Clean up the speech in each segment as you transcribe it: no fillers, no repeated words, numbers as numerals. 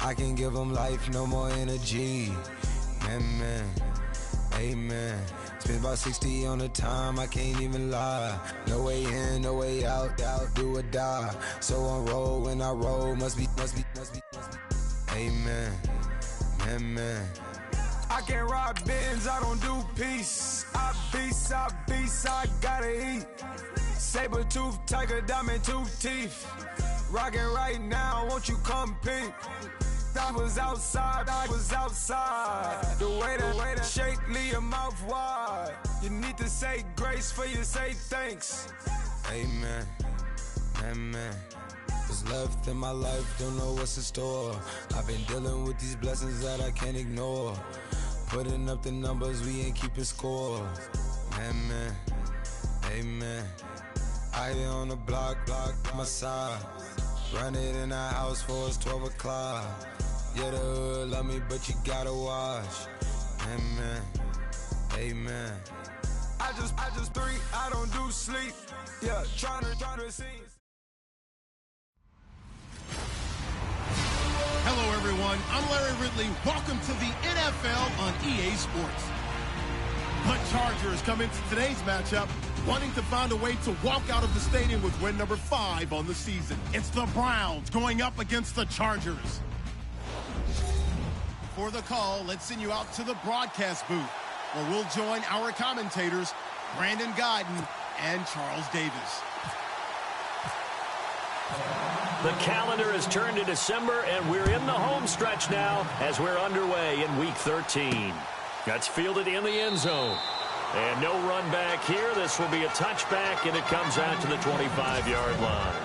I can give them life, no more energy. Man, amen. Spent about 60 on the time, I can't even lie. No way in, no way out, do or die. So on road when I roll, must be. Amen, man. I can't ride Benz, I don't do peace. I beast, I gotta eat. Saber tooth, tiger, diamond tooth teeth. Rockin' right now, won't you come peep? I was outside. The way that shake, leave your mouth wide. You need to say grace for you say thanks. Amen, amen. What's left in my life, don't know what's in store. I've been dealing with these blessings that I can't ignore. Putting up the numbers, we ain't keeping score. Amen, amen. I here on the block, my side. Run it in the house for us 12 o'clock. Yeah, the hood love me, but you gotta watch. Amen, amen. I just three, I don't do sleep. Yeah, trying to see. Hello, everyone. I'm Larry Ridley. Welcome to the NFL on EA Sports. The Chargers come into today's matchup wanting to find a way to walk out of the stadium with win number 5 on the season. It's the Browns going up against the Chargers. For the call, let's send you out to the broadcast booth, where we'll join our commentators, Brandon Guyton and Charles Davis. The calendar has turned to December, and we're in the home stretch now as we're underway in Week 13. That's fielded in the end zone. And no run back here. This will be a touchback, and it comes out to the 25-yard line.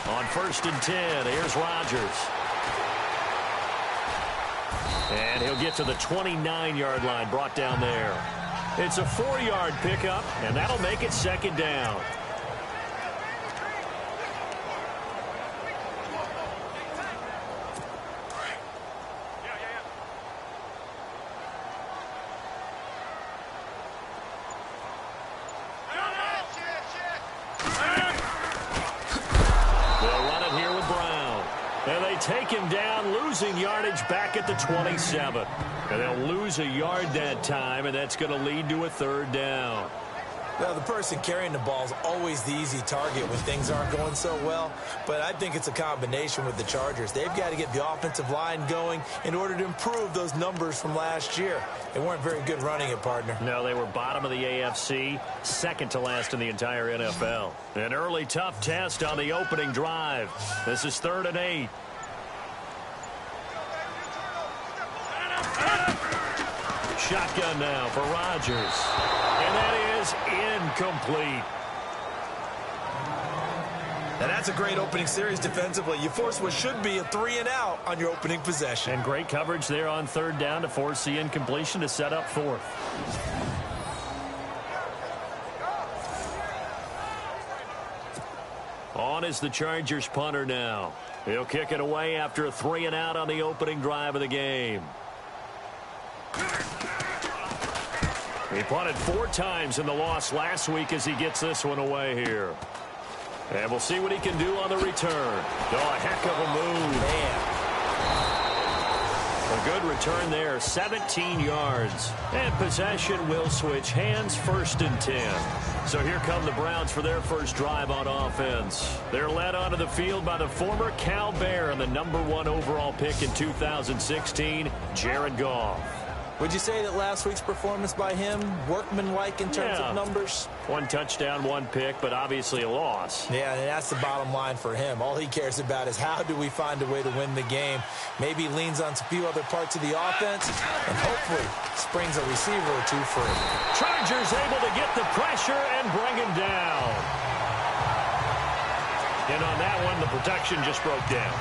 On 1st and 10, here's Rodgers. And he'll get to the 29-yard line, brought down there. It's a 4-yard pickup, and that'll make it 2nd down. Take him down, losing yardage back at the 27. And they'll lose a yard that time, and that's going to lead to a 3rd down. Well, the person carrying the ball is always the easy target when things aren't going so well. But I think it's a combination with the Chargers. They've got to get the offensive line going in order to improve those numbers from last year. They weren't very good running it, partner. No, they were bottom of the AFC, 2nd to last in the entire NFL. An early tough test on the opening drive. This is 3rd and 8. Shotgun now for Rodgers. And that is incomplete. Now that's a great opening series defensively. You force what should be a 3-and-out on your opening possession. And great coverage there on 3rd down to force the incompletion to set up 4th. On is the Chargers punter now. He'll kick it away after a 3-and-out on the opening drive of the game. He punted 4 times in the loss last week as he gets this one away here. And we'll see what he can do on the return. Oh, a heck of a move. Man. A good return there, 17 yards. And possession will switch hands, 1st and 10. So here come the Browns for their first drive on offense. They're led onto the field by the former Cal Bear and the #1 overall pick in 2016, Jared Goff. Would you say that last week's performance by him, workmanlike in terms of numbers? 1 touchdown, 1 pick, but obviously a loss. Yeah, and that's the bottom line for him. All he cares about is how do we find a way to win the game. Maybe he leans on a few other parts of the offense and hopefully springs a receiver or 2 free. Chargers able to get the pressure and bring him down. And on that one, the protection just broke down.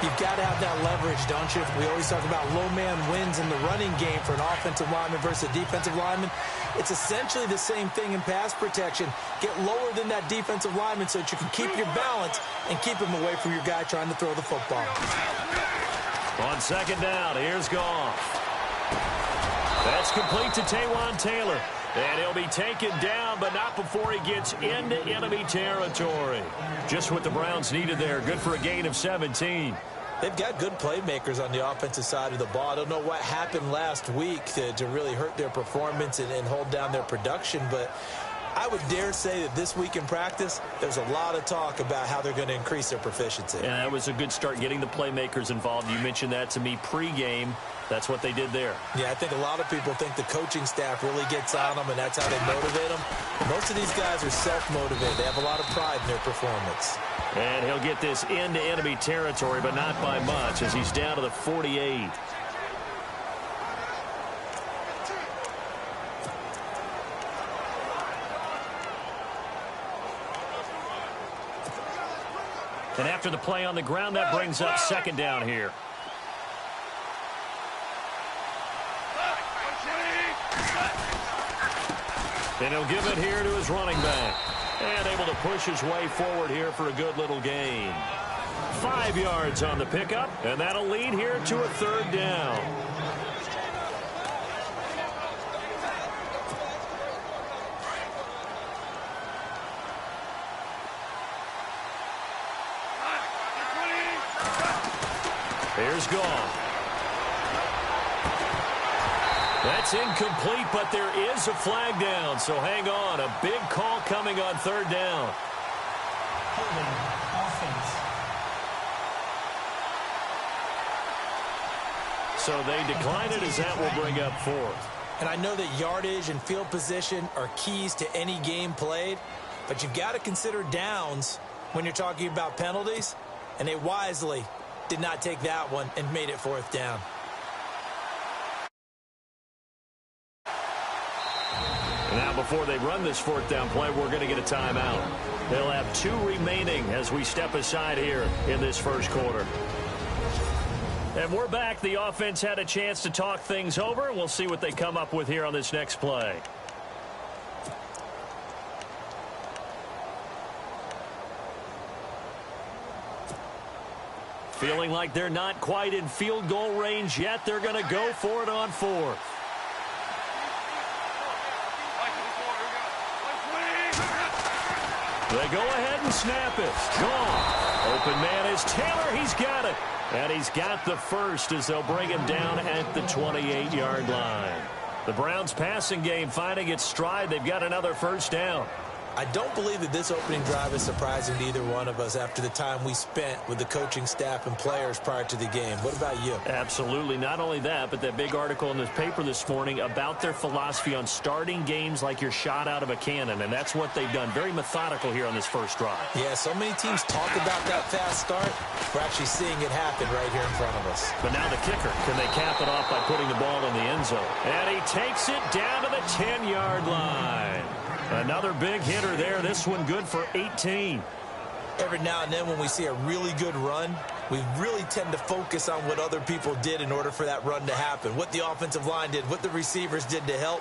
You've got to have that leverage, don't you? We always talk about low man wins in the running game for an offensive lineman versus a defensive lineman. It's essentially the same thing in pass protection. Get lower than that defensive lineman so that you can keep your balance and keep him away from your guy trying to throw the football. On second down, here's Goff. That's complete to Taywan Taylor. And he'll be taken down, but not before he gets into enemy territory. Just what the Browns needed there. Good for a gain of 17. They've got good playmakers on the offensive side of the ball. I don't know what happened last week to really hurt their performance and hold down their production, but I would dare say that this week in practice, there's a lot of talk about how they're going to increase their proficiency. And that was a good start getting the playmakers involved. You mentioned that to me pregame. That's what they did there. Yeah, I think a lot of people think the coaching staff really gets on them, and that's how they motivate them. Most of these guys are self-motivated. They have a lot of pride in their performance. And he'll get this into enemy territory, but not by much as he's down to the 48. And after the play on the ground, that brings up second down here. And he'll give it here to his running back. And able to push his way forward here for a good little gain. 5 yards on the pickup, and that'll lead here to a third down. Here's Goff. That's incomplete, but there is a flag down, so hang on. A big call coming on third down. Holding offense. So they decline it as that will bring up fourth. And I know that yardage and field position are keys to any game played, but you've got to consider downs when you're talking about penalties, and they wisely did not take that one and made it fourth down. Now, before they run this fourth down play, we're going to get a timeout. They'll have 2 remaining as we step aside here in this first quarter. And we're back. The offense had a chance to talk things over. We'll see what they come up with here on this next play. Feeling like they're not quite in field goal range yet. They're going to go for it on fourth. They go ahead and snap it. Gone. Open man is Taylor. He's got it. And he's got the first as they'll bring him down at the 28-yard line. The Browns passing game finding its stride. They've got another first down. I don't believe that this opening drive is surprising to either one of us after the time we spent with the coaching staff and players prior to the game. What about you? Absolutely. Not only that, but that big article in the paper this morning about their philosophy on starting games like you're shot out of a cannon, and that's what they've done. Very methodical here on this first drive. Yeah, so many teams talk about that fast start. We're actually seeing it happen right here in front of us. But now the kicker. Can they cap it off by putting the ball in the end zone? And he takes it down to the 10-yard line. Another big hitter there. This one good for 18. Every now and then when we see a really good run, we really tend to focus on what other people did in order for that run to happen. What the offensive line did, what the receivers did to help.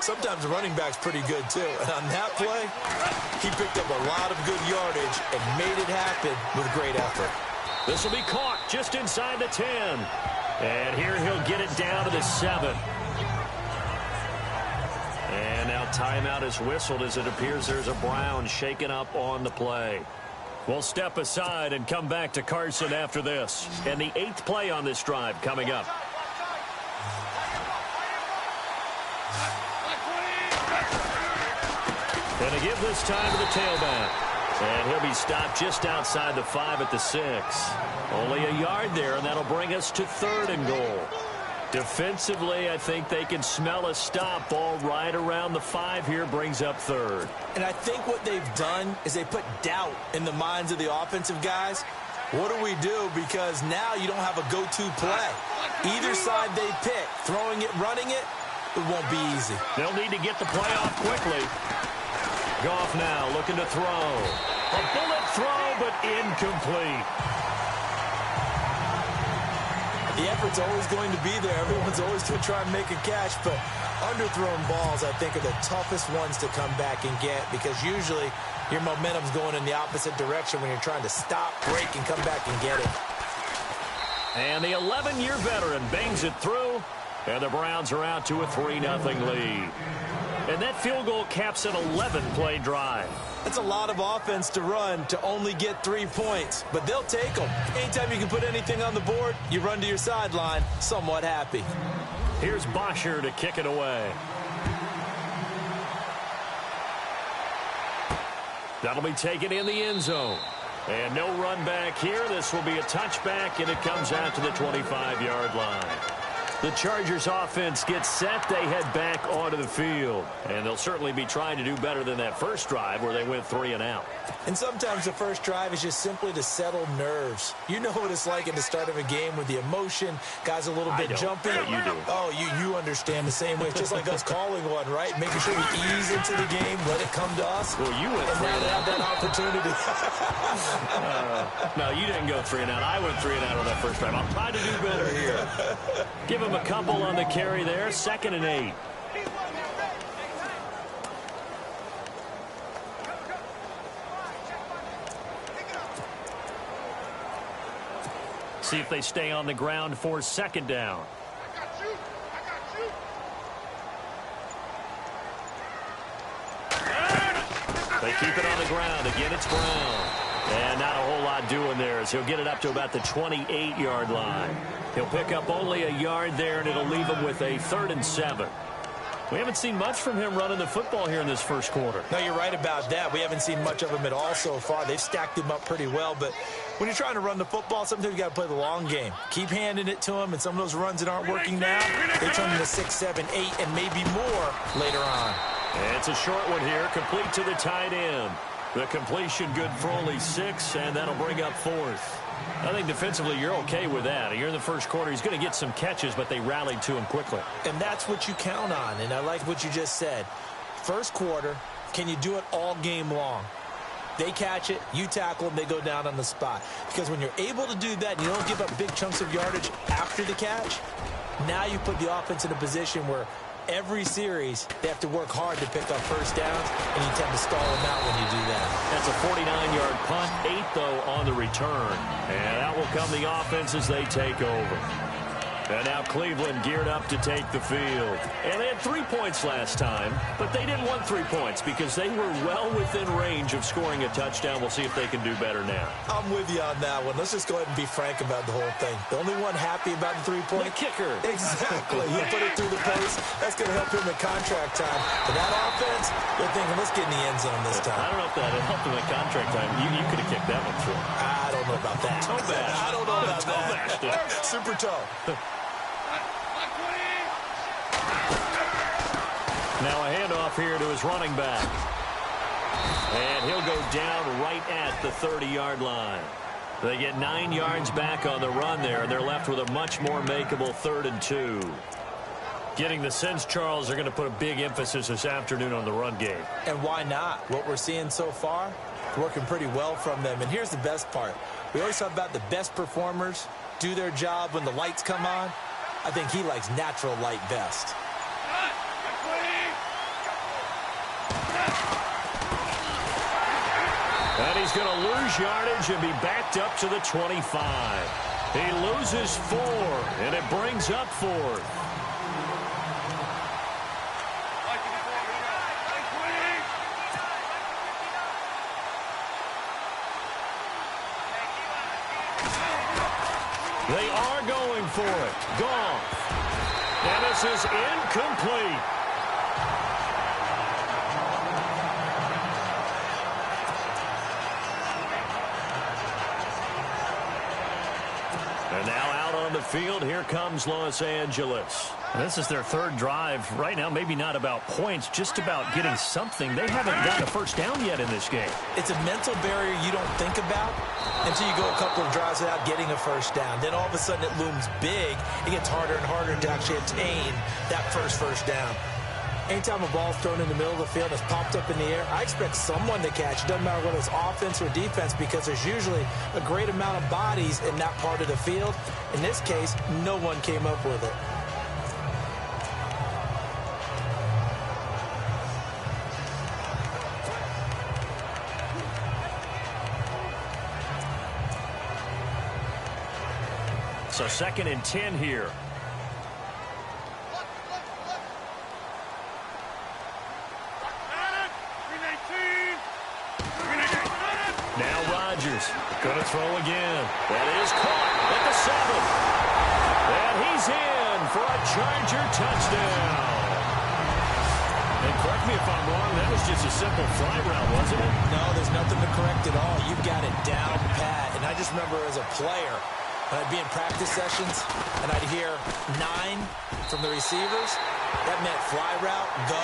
Sometimes the running back's pretty good too. And on that play, he picked up a lot of good yardage and made it happen with great effort. This will be caught just inside the 10. And here he'll get it down to the 7. And now timeout is whistled as it appears there's a Brown shaken up on the play. We'll step aside and come back to Carson after this. And the 8th play on this drive coming up. And a give this time to the tailback. And he'll be stopped just outside the 5 at the 6. Only a yard there, and that'll bring us to 3rd and goal. Defensively, I think they can smell a stop. Ball right around the 5 here brings up 3rd. And I think what they've done is they put doubt in the minds of the offensive guys. What do we do? Because now you don't have a go-to play. Either side they pick, throwing it, running it, it won't be easy. They'll need to get the play off quickly. Goff now looking to throw. A bullet throw, but incomplete. The effort's always going to be there. Everyone's always going to try and make a catch, but underthrown balls, I think, are the toughest ones to come back and get because usually your momentum's going in the opposite direction when you're trying to stop, break, and come back and get it. And the 11-year veteran bangs it through, and the Browns are out to a 3-0 lead. And that field goal caps an 11-play drive. That's a lot of offense to run to only get 3 points, but they'll take them. Anytime you can put anything on the board, you run to your sideline somewhat happy. Here's Bosher to kick it away. That'll be taken in the end zone. And no run back here. This will be a touchback, and it comes out to the 25-yard line. The Chargers offense gets set. They head back onto the field. And they'll certainly be trying to do better than that first drive where they went 3 and out. And sometimes the first drive is just simply to settle nerves. You know what it's like at the start of a game with the emotion. Guys a little bit jumpy. But you do. Oh, you understand the same way. It's just like us calling one, right? Making sure we ease into the game, let it come to us. Well, you went 3 and out. That opportunity. No, you didn't go 3 and out. I went 3 and out on that first drive. I'll try to do better here. Give him a couple on the carry there. 2nd and 8. See if they stay on the ground for 2nd down. They keep it on the ground. Again, it's Brown. And not a whole lot doing there as he'll get it up to about the 28-yard line. He'll pick up only a yard there, and it'll leave him with a 3rd and 7. We haven't seen much from him running the football here in this first quarter. No, you're right about that. We haven't seen much of him at all so far. They've stacked him up pretty well, but when you're trying to run the football, sometimes you got to play the long game. Keep handing it to him, and some of those runs that aren't working now, they turn into 6, 7, 8, and maybe more later on. And it's a short one here, complete to the tight end. The completion good for only 6, and that'll bring up 4th. I think defensively you're okay with that. You're in the first quarter. He's going to get some catches, but they rallied to him quickly. And that's what you count on, and I like what you just said. First quarter, can you do it all game long? They catch it, you tackle them, they go down on the spot. Because when you're able to do that and you don't give up big chunks of yardage after the catch, now you put the offense in a position where every series, they have to work hard to pick up first downs, and you tend to stall them out when you do that. That's a 49-yard punt, 8, though, on the return. And out will come the offense as they take over. And now Cleveland geared up to take the field. And they had 3 points last time, but they didn't want 3 points because they were well within range of scoring a touchdown. We'll see if they can do better now. I'm with you on that one. Let's just go ahead and be frank about the whole thing. The only one happy about the 3-point? The kicker. Exactly. He put it through the post. That's going to help him in contract time. But that offense, they're thinking, let's get in the end zone this time. I don't know if that helped him in contract time. You could have kicked that one through. I don't know about that. Toe bash. I don't know about that. Super toe. Now a handoff here to his running back. And he'll go down right at the 30-yard line. They get 9 yards back on the run there, and they're left with a much more makeable 3rd and 2. Getting the sense, Charles, are going to put a big emphasis this afternoon on the run game. And why not? What we're seeing so far, working pretty well from them. And here's the best part. We always talk about the best performers do their job when the lights come on. I think he likes natural light best. And he's going to lose yardage and be backed up to the 25. He loses 4, and it brings up 4th. They are going for it. Gone. And this is incomplete. And now out on the field, here comes Los Angeles. And this is their 3rd drive. Right now, maybe not about points, just about getting something. They haven't gotten a first down yet in this game. It's a mental barrier you don't think about until you go a couple of drives without getting a first down. Then all of a sudden it looms big. It gets harder and harder to actually attain that first down. Anytime a ball's thrown in the middle of the field and it's popped up in the air, I expect someone to catch. It doesn't matter whether it's offense or defense, because there's usually a great amount of bodies in that part of the field. In this case, no one came up with it. So 2nd and 10 here. Now Rodgers going to throw again. That is caught at the 7. And he's in for a Charger touchdown. And correct me if I'm wrong, that was just a simple fly route, wasn't it? No, there's nothing to correct at all. You've got it down pat. And I just remember as a player, when I'd be in practice sessions and I'd hear 9 from the receivers, that meant fly route, go,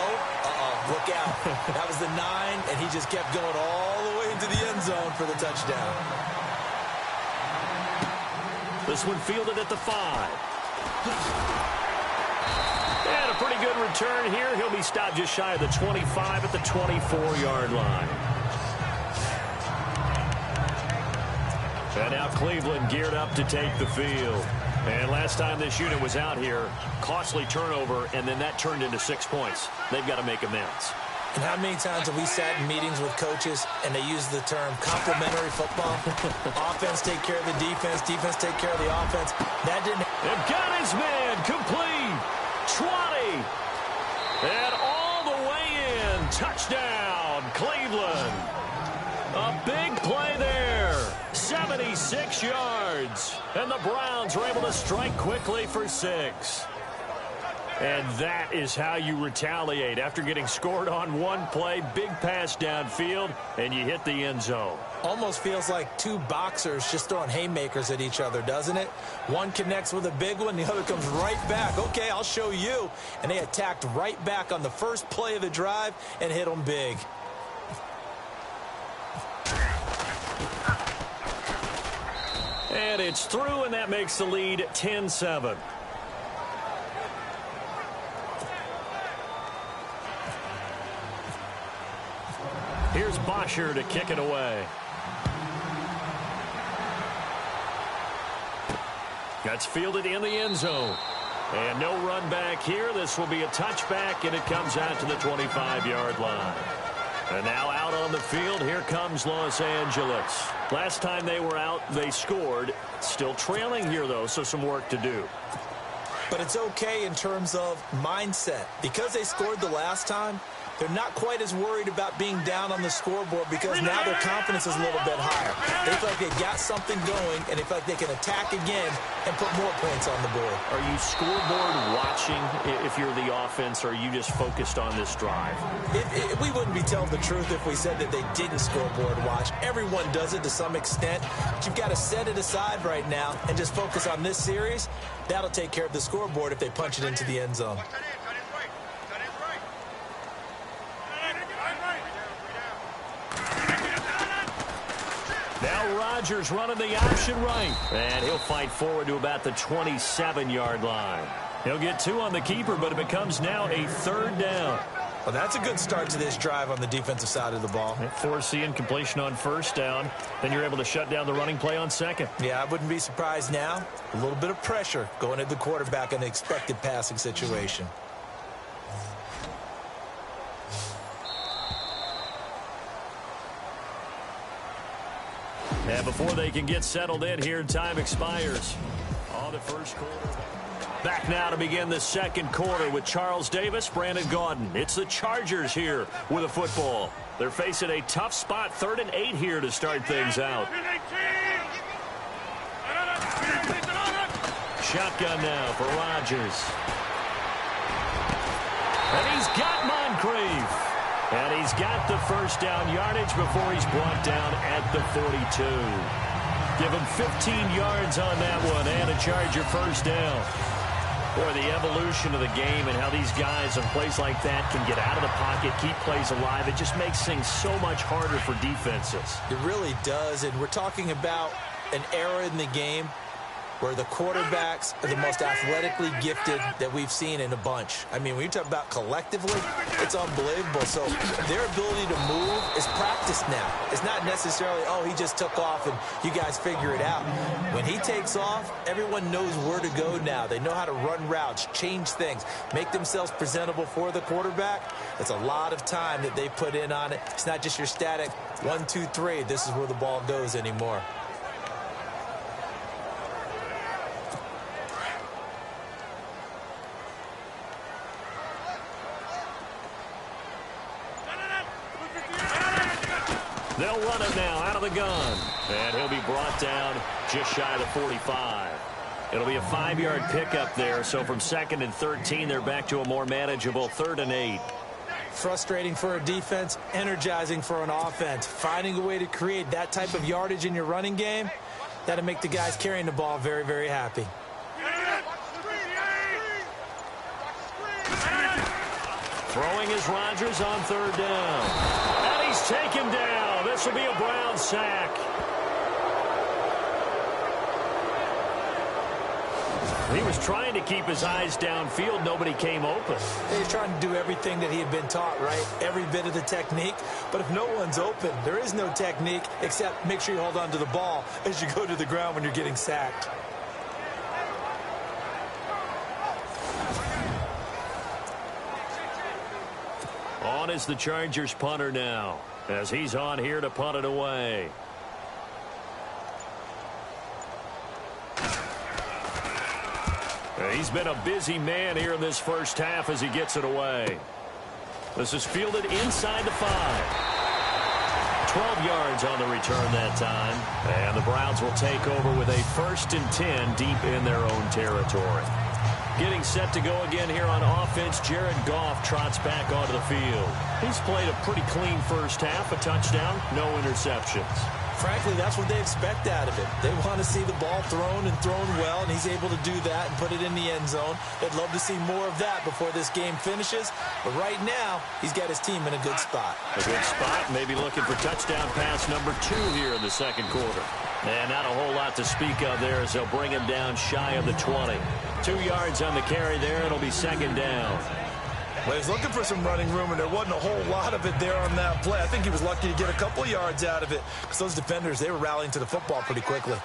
look out. That was the 9, and he just kept going all the way into the end zone for the touchdown. This one fielded at the 5. And a pretty good return here. He'll be stopped just shy of the 25 at the 24-yard line. And now Cleveland geared up to take the field. And last time this unit was out here, costly turnover, and then that turned into 6 points. They've got to make amends. And how many times have we sat in meetings with coaches and they use the term complementary football? Offense take care of the defense, defense take care of the offense. That didn't... They've got his man complete. 20. And all the way in. Touchdown, Cleveland. A big play there. 76 yards. And the Browns were able to strike quickly for 6. And that is how you retaliate after getting scored on one play. Big pass downfield, and you hit the end zone. Almost feels like two boxers just throwing haymakers at each other, doesn't it? One connects with a big one, the other comes right back. Okay, I'll show you. And they attacked right back on the first play of the drive and hit them big. And it's through, and that makes the lead 10-7. Here's Bosher to kick it away. That's fielded in the end zone. And no run back here. This will be a touchback, and it comes out to the 25-yard line. And now out on the field, here comes Los Angeles. Last time they were out, they scored. Still trailing here, though, so some work to do. But it's okay in terms of mindset. Because they scored the last time, they're not quite as worried about being down on the scoreboard because now their confidence is a little bit higher. They feel like they've got something going, and they feel like they can attack again and put more points on the board. Are you scoreboard watching if you're the offense, or are you just focused on this drive? We wouldn't be telling the truth if we said that they didn't scoreboard watch. Everyone does it to some extent. But you've got to set it aside right now and just focus on this series. That'll take care of the scoreboard if they punch it into the end zone. Now Rodgers running the option right. And he'll fight forward to about the 27-yard line. He'll get 2 on the keeper, but it becomes now a 3rd down. Well, that's a good start to this drive on the defensive side of the ball. Forcing completion on 1st down. Then you're able to shut down the running play on 2nd. Yeah, I wouldn't be surprised now. A little bit of pressure going at the quarterback in an expected passing situation. And before they can get settled in here, time expires. On the first quarter. Back now to begin the 2nd quarter with Charles Davis, Brandon Gaudin. It's the Chargers here with a football. They're facing a tough spot, 3rd and 8 here to start things out. Shotgun now for Rodgers. And he's got Moncrief. And he's got the 1st down yardage before he's brought down at the 42. Give him 15 yards on that one and a Charger 1st down. Boy, the evolution of the game and how these guys on plays like that can get out of the pocket, keep plays alive, it just makes things so much harder for defenses. It really does, and we're talking about an era in the game where the quarterbacks are the most athletically gifted that we've seen in a bunch. I mean, when you talk about collectively, it's unbelievable. So their ability to move is practiced now. It's not necessarily, oh, he just took off and you guys figure it out. When he takes off, everyone knows where to go now. They know how to run routes, change things, make themselves presentable for the quarterback. It's a lot of time that they put in on it. It's not just your static 1, 2, 3. This is where the ball goes anymore. They'll run it now out of the gun. And he'll be brought down just shy of the 45. It'll be a 5-yard pickup there. So from 2nd and 13, they're back to a more manageable 3rd and 8. Frustrating for a defense, energizing for an offense. Finding a way to create that type of yardage in your running game, that'll make the guys carrying the ball very, very happy. Throwing is Rodgers on 3rd down. And he's taken down. This will be a Brown sack. He was trying to keep his eyes downfield. Nobody came open. He's trying to do everything that he had been taught, right? Every bit of the technique. But if no one's open, there is no technique except make sure you hold on to the ball as you go to the ground when you're getting sacked. On is the Chargers punter now, as he's on here to punt it away. He's been a busy man here in this first half as he gets it away. This is fielded inside the 5. 12 yards on the return that time. And the Browns will take over with a 1st and 10 deep in their own territory. Getting set to go again here on offense, Jared Goff trots back onto the field. He's played a pretty clean first half, a touchdown, no interceptions. Frankly, that's what they expect out of it. They want to see the ball thrown and thrown well, and he's able to do that and put it in the end zone. They'd love to see more of that before this game finishes. But right now, he's got his team in a good spot. A good spot, maybe looking for touchdown pass number 2 here in the second quarter. And not a whole lot to speak of there as they'll bring him down shy of the 20. 2 yards on the carry there. It'll be 2nd down. Well, he's looking for some running room, and there wasn't a whole lot of it there on that play. I think he was lucky to get a couple yards out of it because those defenders, they were rallying to the football pretty quickly.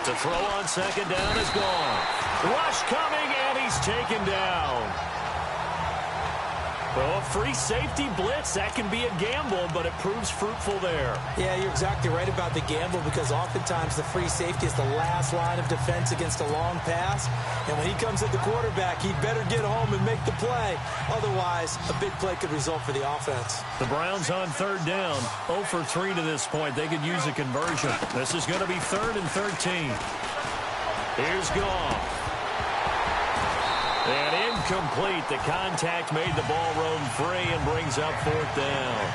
To throw on 2nd down is gone. Rush coming, and he's taken down. Well, a free safety blitz, that can be a gamble, but it proves fruitful there. Yeah, you're exactly right about the gamble because oftentimes the free safety is the last line of defense against a long pass. And when he comes at the quarterback, he'd better get home and make the play. Otherwise, a big play could result for the offense. The Browns on 3rd down, 0 for 3 to this point. They could use a conversion. This is going to be 3rd and 13. Here's Goff. And incomplete. The contact made the ball roam free and brings up 4th down.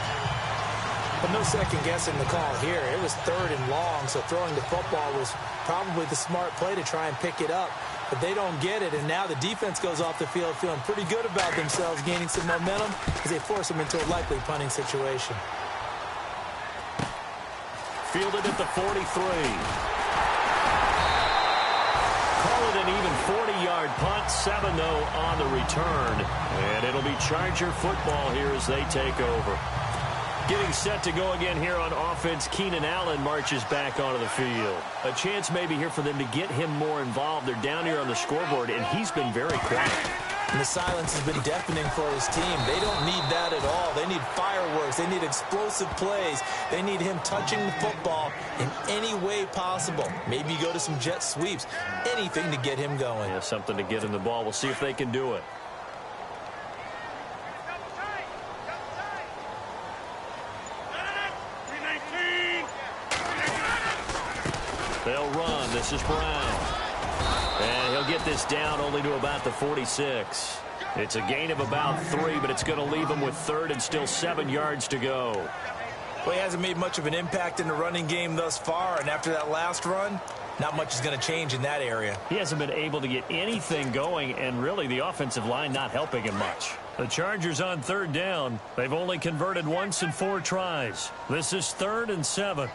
But no second guessing the call here. It was 3rd and long, so throwing the football was probably the smart play to try and pick it up. But they don't get it, and now the defense goes off the field feeling pretty good about themselves, gaining some momentum as they force them into a likely punting situation. Fielded at the 43. Call it an even 40-yard punt, 7-0 on the return. And it'll be Charger football here as they take over. Getting set to go again here on offense, Keenan Allen marches back onto the field. A chance maybe here for them to get him more involved. They're down here on the scoreboard, and he's been very quiet. And the silence has been deafening for his team. They don't need that at all. They need fireworks. They need explosive plays. They need him touching the football in any way possible. Maybe go to some jet sweeps. Anything to get him going. Yeah, something to get him the ball. We'll see if they can do it. They'll run. This is Brown. And he'll get this down only to about the 46. It's a gain of about 3, but it's going to leave him with 3rd and still 7 yards to go. Well, he hasn't made much of an impact in the running game thus far, and after that last run, not much is going to change in that area. He hasn't been able to get anything going, and really the offensive line not helping him much. The Chargers on 3rd down. They've only converted once in 4 tries. This is 3rd and 7.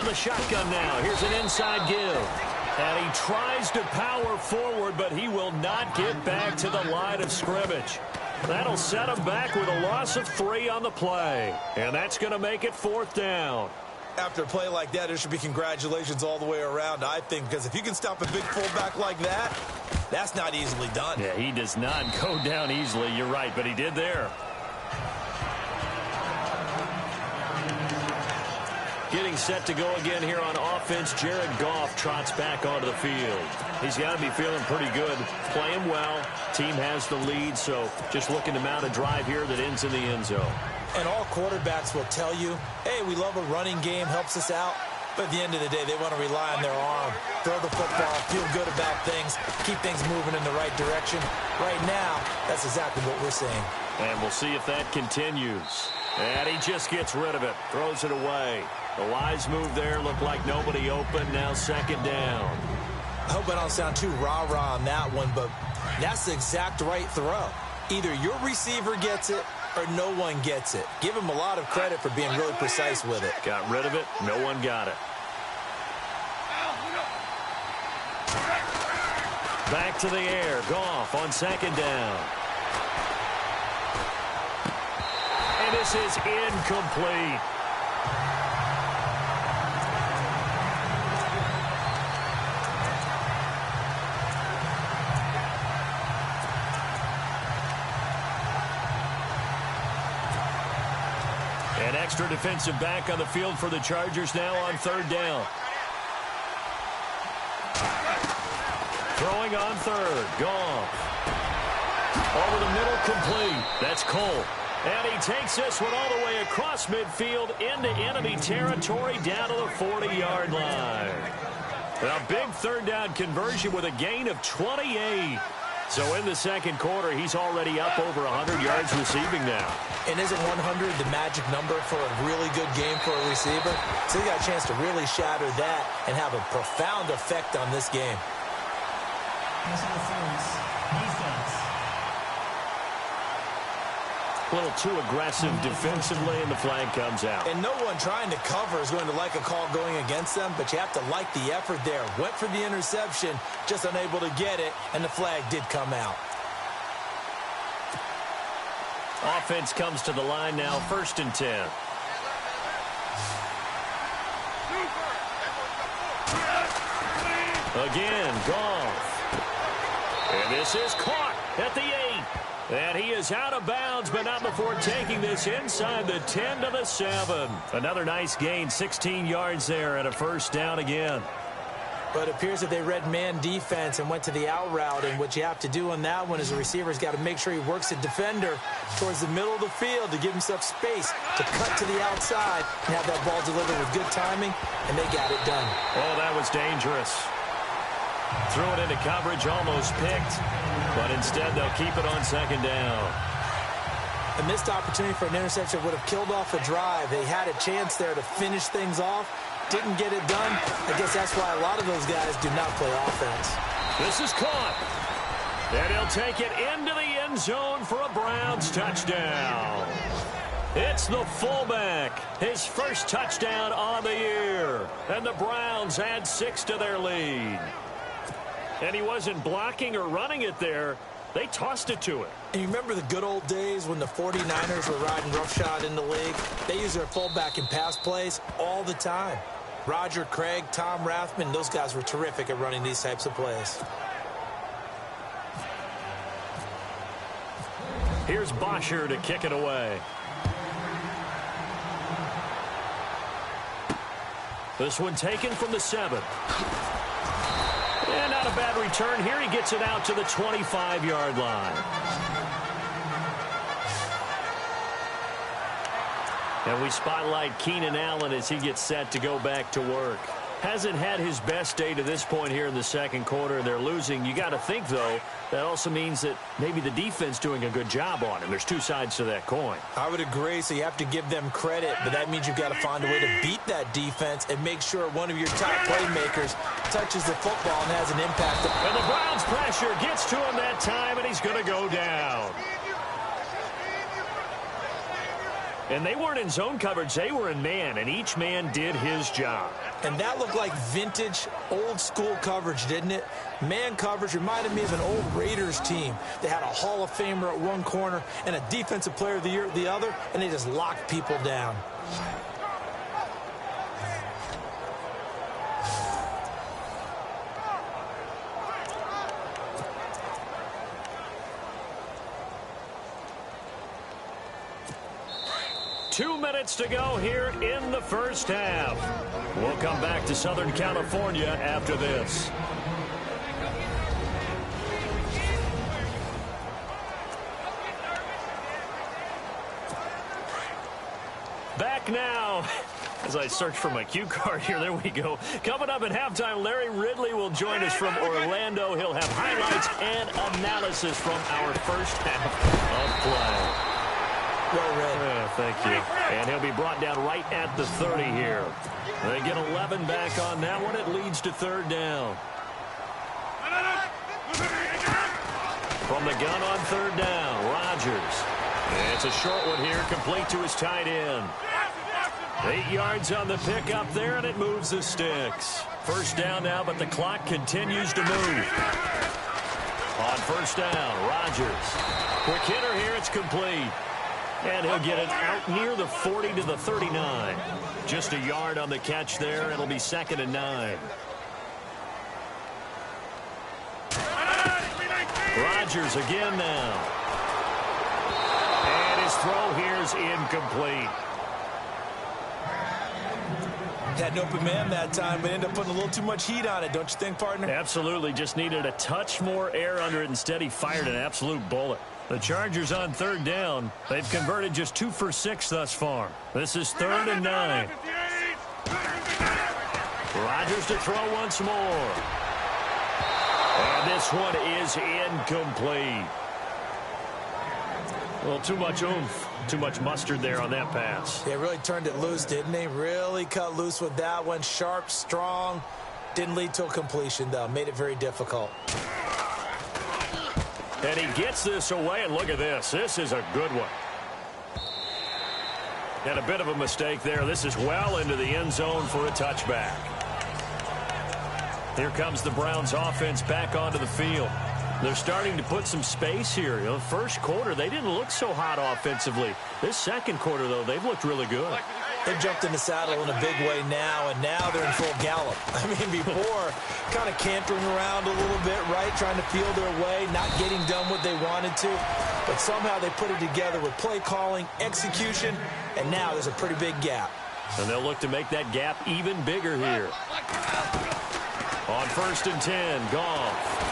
from the shotgun now. Here's an inside give. And he tries to power forward, but he will not get back to the line of scrimmage. That'll set him back with a loss of 3 on the play. And that's going to make it 4th down. After a play like that, there should be congratulations all the way around, I think, because if you can stop a big fullback like that, that's not easily done. Yeah, he does not go down easily. You're right, but he did there. Getting set to go again here on offense, Jared Goff trots back onto the field. He's got to be feeling pretty good, playing well. Team has the lead, so just looking to mount a drive here that ends in the end zone. And all quarterbacks will tell you, hey, we love a running game, helps us out. But at the end of the day, they want to rely on their arm, throw the football, feel good about things, keep things moving in the right direction. Right now, that's exactly what we're seeing. And we'll see if that continues. And he just gets rid of it, throws it away. The wise move there, looked like nobody open, now 2nd down. I hope I don't sound too rah-rah on that one, but that's the exact right throw. Either your receiver gets it or no one gets it. Give him a lot of credit for being really precise with it. Got rid of it, no one got it. Back to the air, Goff on 2nd down. And this is incomplete. An extra defensive back on the field for the Chargers now on 3rd down. Throwing on 3rd, Goff. Over the middle, complete. That's Cole. And he takes this one all the way across midfield into enemy territory down to the 40-yard line. A big 3rd down conversion with a gain of 28. So in the 2nd quarter, he's already up over 100 yards receiving now. And isn't 100 the magic number for a really good game for a receiver? So he got a chance to really shatter that and have a profound effect on this game. Defense. A little too aggressive defensively, and the flag comes out. And no one trying to cover is going to like a call going against them, but you have to like the effort there. Went for the interception, just unable to get it, and the flag did come out. Offense comes to the line now, 1st and 10. Again, Goff. And this is caught at the 8. And he is out of bounds, but not before taking this inside the 10 to the 7. Another nice gain, 16 yards there, and a 1st down again. But it appears that they read man defense and went to the out route, and what you have to do on that one is the receiver's got to make sure he works the defender towards the middle of the field to give himself space to cut to the outside and have that ball delivered with good timing, and they got it done. Oh, that was dangerous. Threw it into coverage, almost picked, but instead they'll keep it on 2nd down. A missed opportunity for an interception would have killed off a drive. They had a chance there to finish things off. Didn't get it done. I guess that's why a lot of those guys do not play offense. This is caught. And he'll take it into the end zone for a Browns touchdown. It's the fullback. His 1st touchdown on the year. And the Browns add 6 to their lead. And he wasn't blocking or running it there. They tossed it to him. And you remember the good old days when the 49ers were riding roughshod in the league? They used their fullback in pass plays all the time. Roger Craig, Tom Rathman, those guys were terrific at running these types of plays. Here's Bosher to kick it away. This one taken from the 7. And not a bad return here. He gets it out to the 25-yard line. And we spotlight Keenan Allen as he gets set to go back to work. Hasn't had his best day to this point here in the 2nd quarter. They're losing. You got to think, though, that also means that maybe the defense doing a good job on him. There's 2 sides to that coin. I would agree, so you have to give them credit, but that means you've got to find a way to beat that defense and make sure one of your top playmakers touches the football and has an impact. And the Browns pressure gets to him that time, and he's going to go down. And they weren't in zone coverage. They were in man, and each man did his job. And that looked like vintage, old-school coverage, didn't it? Man coverage reminded me of an old Raiders team. They had a Hall of Famer at one corner and a Defensive Player of the Year at the other, and they just locked people down. Two minutes to go here in the first half. We'll come back to Southern California after this. Back now. As I search for my cue card here, there we go. Coming up at halftime, Larry Ridley will join us from Orlando. He'll have highlights and analysis from our first half of play. Well read. Thank you. And he'll be brought down right at the 30 here. They get 11 back on that one. It leads to third down. From the gun on third down, Rodgers. It's a short one here, complete to his tight end. 8 yards on the pick up there, and it moves the sticks. First down now, but the clock continues to move. On first down, Rodgers. Quick hitter here, it's complete. And he'll get it out near the 40 to the 39. Just a yard on the catch there. It'll be 2nd and 9. Rodgers again now. And his throw here is incomplete. Had an open man that time, but ended up putting a little too much heat on it, don't you think, partner? Absolutely. Just needed a touch more air under it. Instead, he fired an absolute bullet. The Chargers on third down. They've converted just 2 for 6 thus far. This is 3rd and 9. Rodgers to throw once more. And this one is incomplete. Well, too much oomph. Too much mustard there on that pass. They really turned it loose, didn't they? Really cut loose with that one. Sharp, strong. Didn't lead to a completion, though. Made it very difficult. And he gets this away, and look at this. This is a good one. And a bit of a mistake there. This is well into the end zone for a touchback. Here comes the Browns offense back onto the field. They're starting to put some space here. You know, first quarter, they didn't look so hot offensively. This second quarter, though, they've looked really good. They've jumped in the saddle in a big way now, and now they're in full gallop. I mean, before, kind of cantering around a little bit, right, trying to feel their way, not getting done what they wanted to. But somehow they put it together with play calling, execution, and now there's a pretty big gap. And they'll look to make that gap even bigger here. On 1st and 10, Goff.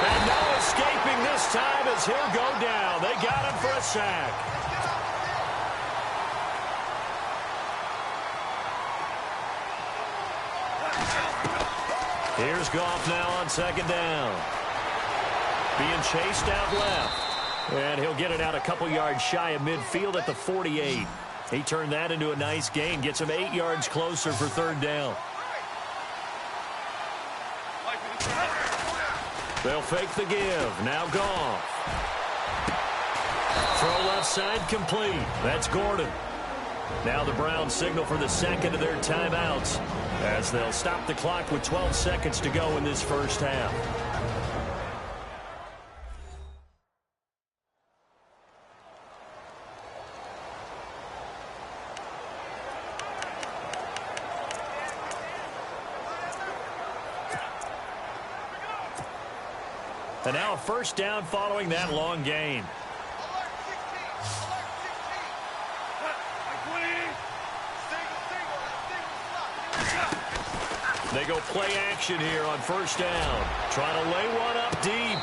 And no escaping this time as he'll go down. They got him for a sack. Here's Goff now on 2nd down. Being chased out left. And he'll get it out a couple yards shy of midfield at the 48. He turned that into a nice gain. Gets him 8 yards closer for 3rd down. They'll fake the give. Now Goff. Throw left side complete. That's Gordon. Now the Browns signal for the second of their timeouts as they'll stop the clock with 12 seconds to go in this first half. And now a first down following that long gain. They go play action here on first down. Trying to lay one up deep.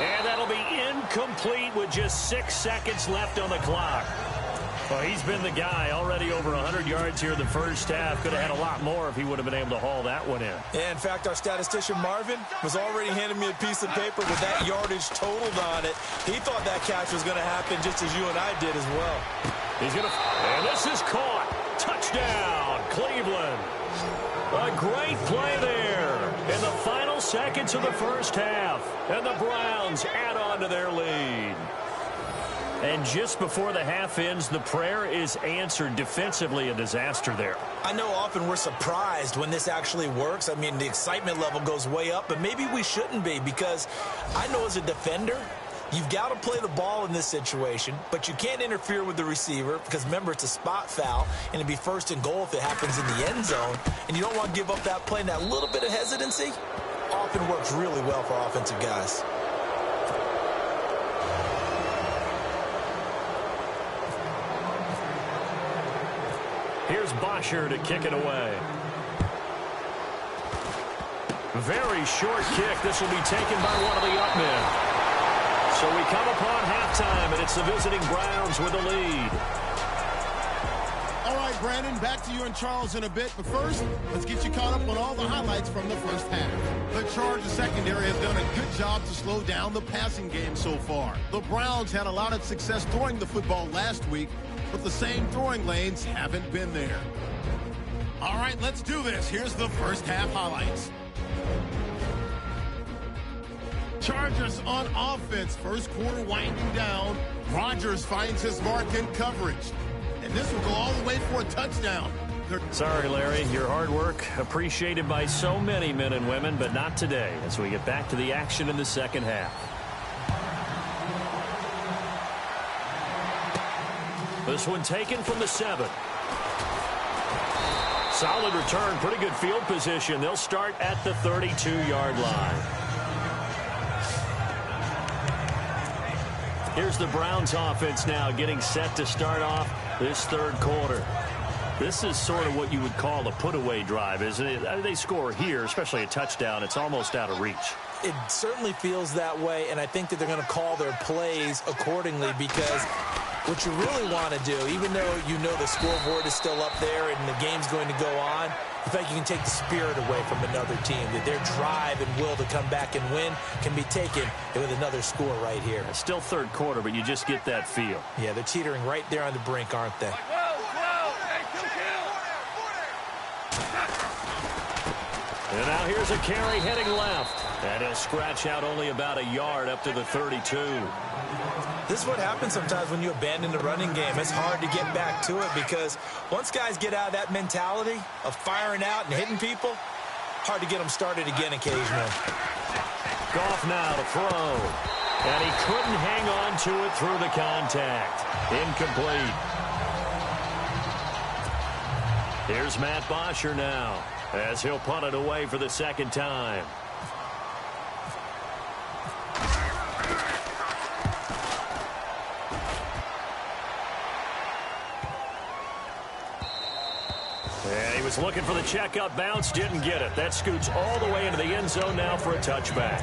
And that'll be incomplete with just 6 seconds left on the clock. Well, he's been the guy already over 100 yards here in the first half. Could have had a lot more if he would have been able to haul that one in. Yeah, in fact, our statistician Marvin was already handing me a piece of paper with that yardage totaled on it. He thought that catch was going to happen just as you and I did as well. He's going to, and this is caught. Touchdown, Cleveland. A great play there in the final seconds of the first half. And the Browns add on to their lead. And just before the half ends, the prayer is answered. Defensively, a disaster there. I know often we're surprised when this actually works. I mean, the excitement level goes way up, but maybe we shouldn't be, because I know as a defender, you've got to play the ball in this situation, but you can't interfere with the receiver because, remember, it's a spot foul, and it'd be first and goal if it happens in the end zone, and you don't want to give up that play, and that little bit of hesitancy often works really well for offensive guys. Here's Bosher to kick it away. Very short kick. This will be taken by one of the up men. So we come upon halftime, and it's the visiting Browns with the lead. All right, Brandon, back to you and Charles in a bit. But first, let's get you caught up on all the highlights from the first half. The Chargers secondary has done a good job to slow down the passing game so far. The Browns had a lot of success throwing the football last week, but the same throwing lanes haven't been there. All right, let's do this. Here's the first half highlights. Chargers on offense. First quarter winding down. Rodgers finds his mark in coverage. And this will go all the way for a touchdown. Sorry, Larry. Your hard work appreciated by so many men and women, but not today as we get back to the action in the second half. This one taken from the 7. Solid return. Pretty good field position. They'll start at the 32-yard line. Here's the Browns offense now getting set to start off this third quarter. This is sort of what you would call a put-away drive, isn't it? They score here, especially a touchdown. It's almost out of reach. It certainly feels that way, and I think that they're going to call their plays accordingly, because what you really want to do, even though you know the scoreboard is still up there and the game's going to go on, the fact you can take the spirit away from another team, that their drive and will to come back and win can be taken with another score right here. It's still third quarter, but you just get that feel. Yeah, they're teetering right there on the brink, aren't they? And now here's a carry heading left. And he'll scratch out only about a yard up to the 32. This is what happens sometimes when you abandon the running game. It's hard to get back to it, because once guys get out of that mentality of firing out and hitting people, hard to get them started again occasionally. Goff now to throw. And he couldn't hang on to it through the contact. Incomplete. Here's Matt Bosher now, as he'll punt it away for the second time. And he was looking for the checkup bounce, didn't get it. That scoots all the way into the end zone now for a touchback.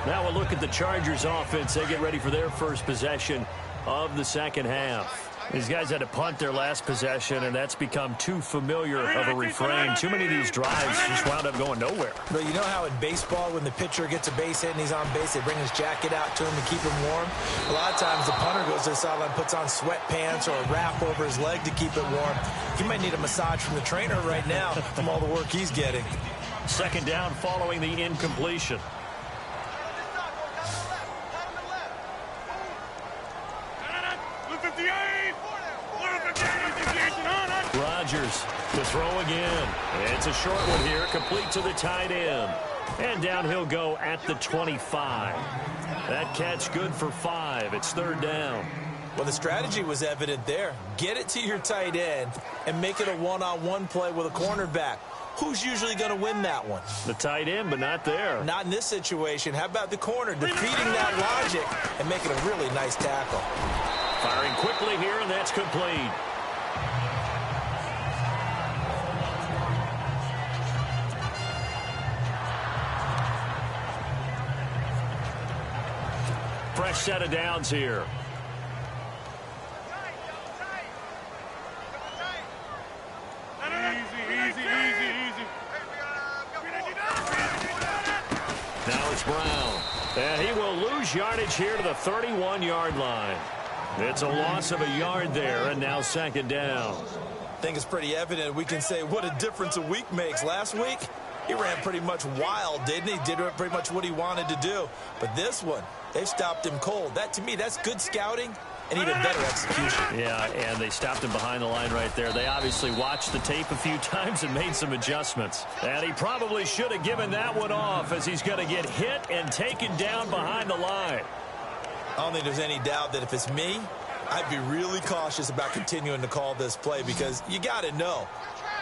Now a look at the Chargers offense. They get ready for their first possession of the second half. These guys had to punt their last possession, and that's become too familiar of a refrain. Too many of these drives just wound up going nowhere. But you know how in baseball, when the pitcher gets a base hit and he's on base, they bring his jacket out to him to keep him warm? A lot of times the punter goes to the sideline, puts on sweatpants or a wrap over his leg to keep it warm. He might need a massage from the trainer right now from all the work he's getting. Second down following the incompletion. Rodgers to throw again. It's a short one here, complete to the tight end. And down he'll go at the 25. That catch good for 5. It's third down. Well, the strategy was evident there. Get it to your tight end and make it a one-on-one play with a cornerback. Who's usually going to win that one? The tight end, but not there. Not in this situation. How about the corner defeating that logic and making a really nice tackle? Firing quickly here, and that's complete. Fresh set of downs here. Now it's Brown. And he will lose yardage here to the 31-yard line. It's a loss of a yard there, and now second down. I think it's pretty evident. We can say what a difference a week makes. Last week, he ran pretty much wild, didn't he? Did pretty much what he wanted to do. But this one, they stopped him cold. That, to me, that's good scouting and even better execution. Yeah, and they stopped him behind the line right there. They obviously watched the tape a few times and made some adjustments. And he probably should have given that one off, as he's going to get hit and taken down behind the line. I don't think there's any doubt that if it's me, I'd be really cautious about continuing to call this play, because you got to know,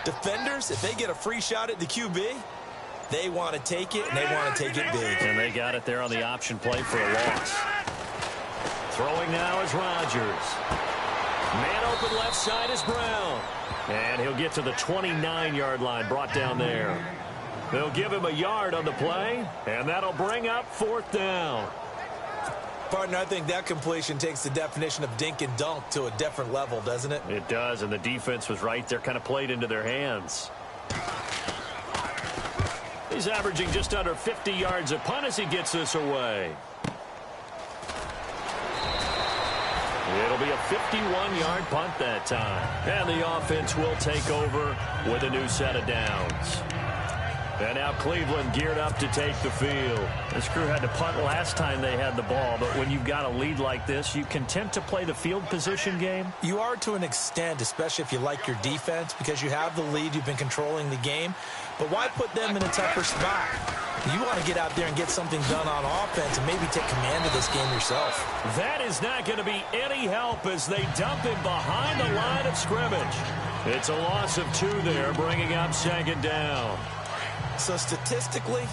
defenders, if they get a free shot at the QB, they want to take it, and they want to take it big. And they got it there on the option play for a loss. Throwing now is Rodgers. Man open left side is Brown. And he'll get to the 29-yard line, brought down there. They'll give him a yard on the play, and that'll bring up 4th down. Partner, I think that completion takes the definition of dink and dunk to a different level, doesn't it? It does, and the defense was right there, kind of played into their hands. He's averaging just under 50 yards a punt as he gets this away. It'll be a 51-yard punt that time. And the offense will take over with a new set of downs. And now Cleveland geared up to take the field. This crew had to punt last time they had the ball, but when you've got a lead like this, you content to play the field position game? You are to an extent, especially if you like your defense, because you have the lead, you've been controlling the game. But why put them in a tougher spot? You want to get out there and get something done on offense and maybe take command of this game yourself. That is not going to be any help as they dump him behind the line of scrimmage. It's a loss of 2 there, bringing up 2nd down. So statistically,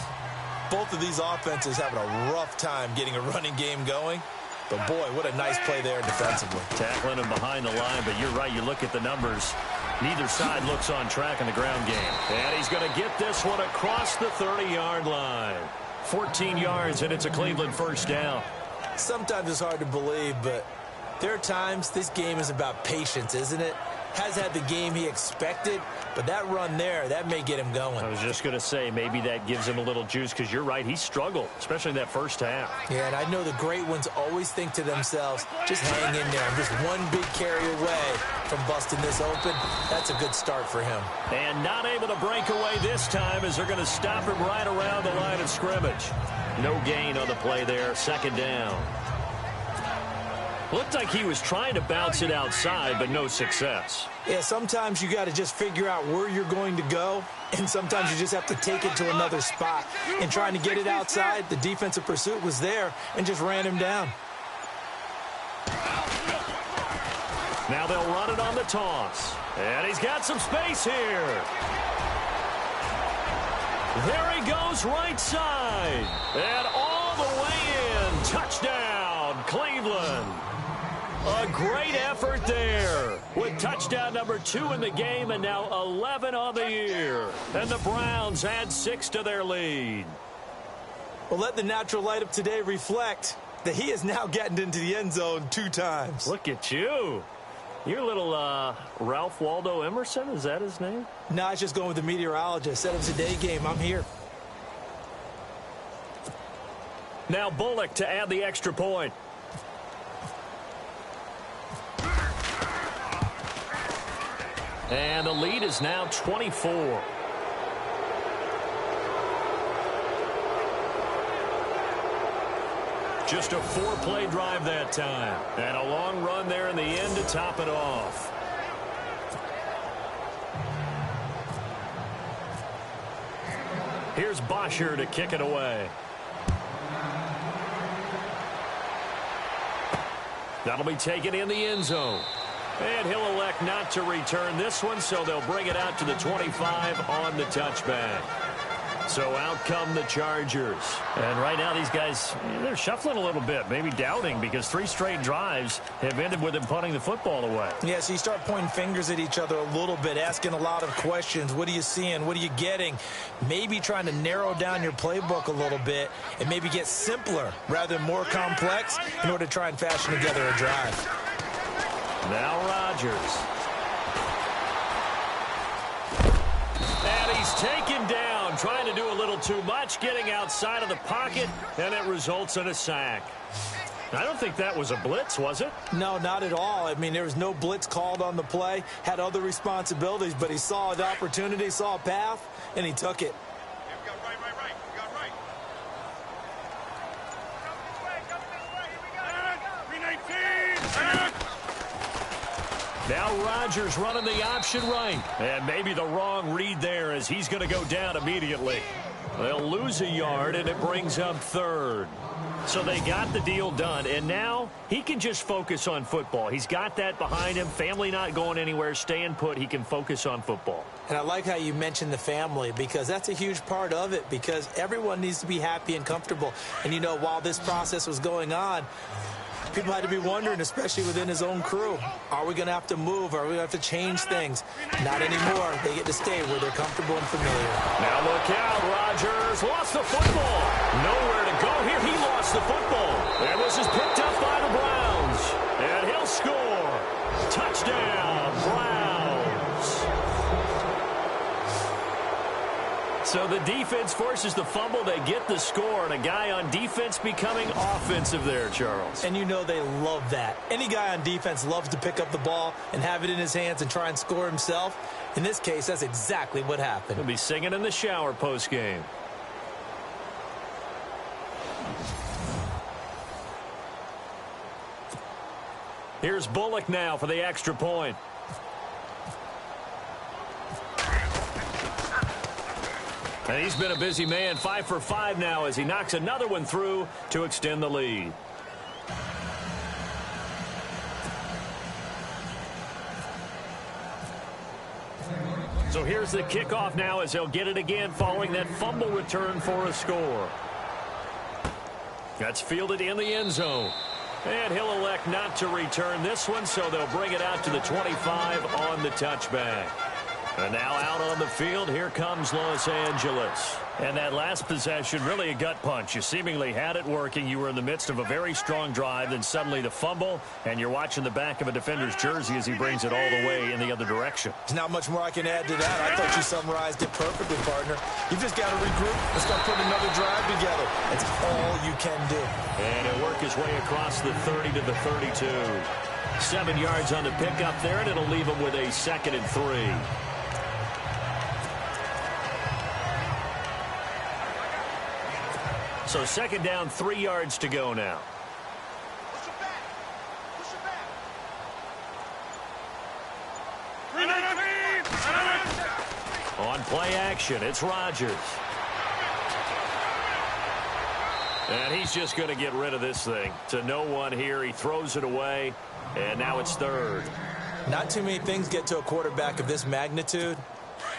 both of these offenses having a rough time getting a running game going. But boy, what a nice play there defensively. Tackling him behind the line, but you're right, you look at the numbers. Neither side looks on track in the ground game. And he's going to get this one across the 30-yard line. 14 yards, and it's a Cleveland 1st down. Sometimes it's hard to believe, but there are times this game is about patience, isn't it? Has had the game he expected, but that run there, that may get him going. I was just going to say, maybe that gives him a little juice, because you're right, he struggled, especially in that first half. Yeah, and I know the great ones always think to themselves, just hang in there. I'm just one big carry away from busting this open. That's a good start for him. And not able to break away this time, as they're going to stop him right around the line of scrimmage. No gain on the play there, 2nd down. Looked like he was trying to bounce it outside, but no success. Yeah, sometimes you got to just figure out where you're going to go, and sometimes you just have to take it to another spot. And trying to get it outside, the defensive pursuit was there and just ran him down. Now they'll run it on the toss. And he's got some space here. There he goes right side. And all the way in. Touchdown, Cleveland. A great effort there with touchdown number 2 in the game, and now 11 on the year. And the Browns add 6 to their lead. Well, let the natural light of today reflect that he has now gotten into the end zone 2 times. Look at you. You're a little Ralph Waldo Emerson, is that his name? No, I was just going with the meteorologist. Said it was a day game. I'm here. Now Bullock to add the extra point. And the lead is now 24. Just a 4-play drive that time. And a long run there in the end to top it off. Here's Bosher to kick it away. That'll be taken in the end zone. And he'll elect not to return this one, so they'll bring it out to the 25 on the touchback. So out come the Chargers. And right now these guys, they're shuffling a little bit, maybe doubting, because 3 straight drives have ended with them punting the football away. Yeah, so you start pointing fingers at each other a little bit, asking a lot of questions. What are you seeing? What are you getting? Maybe trying to narrow down your playbook a little bit and maybe get simpler rather than more complex in order to try and fashion together a drive. Now Rodgers. And he's taken down, trying to do a little too much, getting outside of the pocket, and it results in a sack. I don't think that was a blitz, was it? No, not at all. I mean, there was no blitz called on the play, had other responsibilities, but he saw an opportunity, saw a path, and he took it. Come Now Rodgers running the option right. And maybe the wrong read there as he's going to go down immediately. They'll lose a yard, and it brings up third. So they got the deal done, and now he can just focus on football. He's got that behind him. Family not going anywhere, staying put. He can focus on football. And I like how you mentioned the family, because that's a huge part of it, because everyone needs to be happy and comfortable. And, you know, while this process was going on, people had to be wondering, especially within his own crew, are we going to have to move? Are we going to have to change things? Not anymore. They get to stay where they're comfortable and familiar. Now look out. Rodgers lost the football. Nowhere to go here. He lost the football. And this is picked up by the Browns. And he'll score. Touchdown, Browns. So the defense forces the fumble. They get the score, and a guy on defense becoming offensive there, Charles. And you know they love that. Any guy on defense loves to pick up the ball and have it in his hands and try and score himself. In this case, that's exactly what happened. He'll be singing in the shower post-game. Here's Bullock now for the extra point. And he's been a busy man, 5 for 5 now as he knocks another one through to extend the lead. So here's the kickoff now as they'll get it again following that fumble return for a score. That's fielded in the end zone. And he'll elect not to return this one, so they'll bring it out to the 25 on the touchback. And now out on the field, here comes Los Angeles. And that last possession, really a gut punch. You seemingly had it working. You were in the midst of a very strong drive, then suddenly the fumble, and you're watching the back of a defender's jersey as he brings it all the way in the other direction. There's not much more I can add to that. I thought you summarized it perfectly, partner. You've just got to regroup and start putting another drive together. That's all you can do. And he'll work his way across the 30 to the 32. 7 yards on the pickup there, and it'll leave him with a 2nd and 3. So 2nd down, 3 yards to go now. On play action, it's Rodgers. And he's just going to get rid of this thing. To no one here, he throws it away, and now it's 3rd. Not too many things get to a quarterback of this magnitude.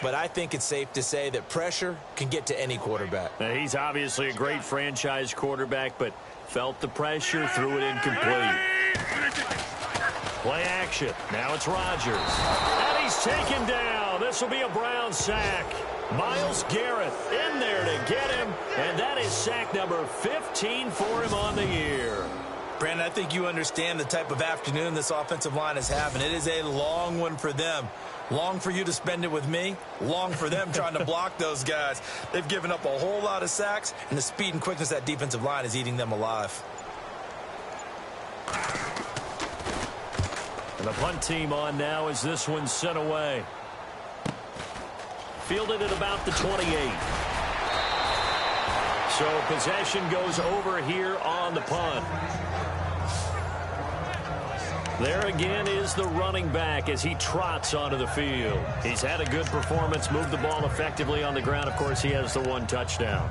But I think it's safe to say that pressure can get to any quarterback. Now, he's obviously a great franchise quarterback, but felt the pressure, threw it incomplete. Play action. Now it's Rodgers. And he's taken down. This will be a Brown sack. Myles Garrett in there to get him. And that is sack number 15 for him on the year. Brandon, I think you understand the type of afternoon this offensive line is having. It is a long one for them. Long for you to spend it with me. Long for them trying to block those guys. They've given up a whole lot of sacks, and the speed and quickness of that defensive line is eating them alive. And the punt team on now as this one's sent away. Fielded at about the 28. So possession goes over here on the punt. There again is the running back as he trots onto the field. He's had a good performance, moved the ball effectively on the ground. Of course, he has the 1 touchdown.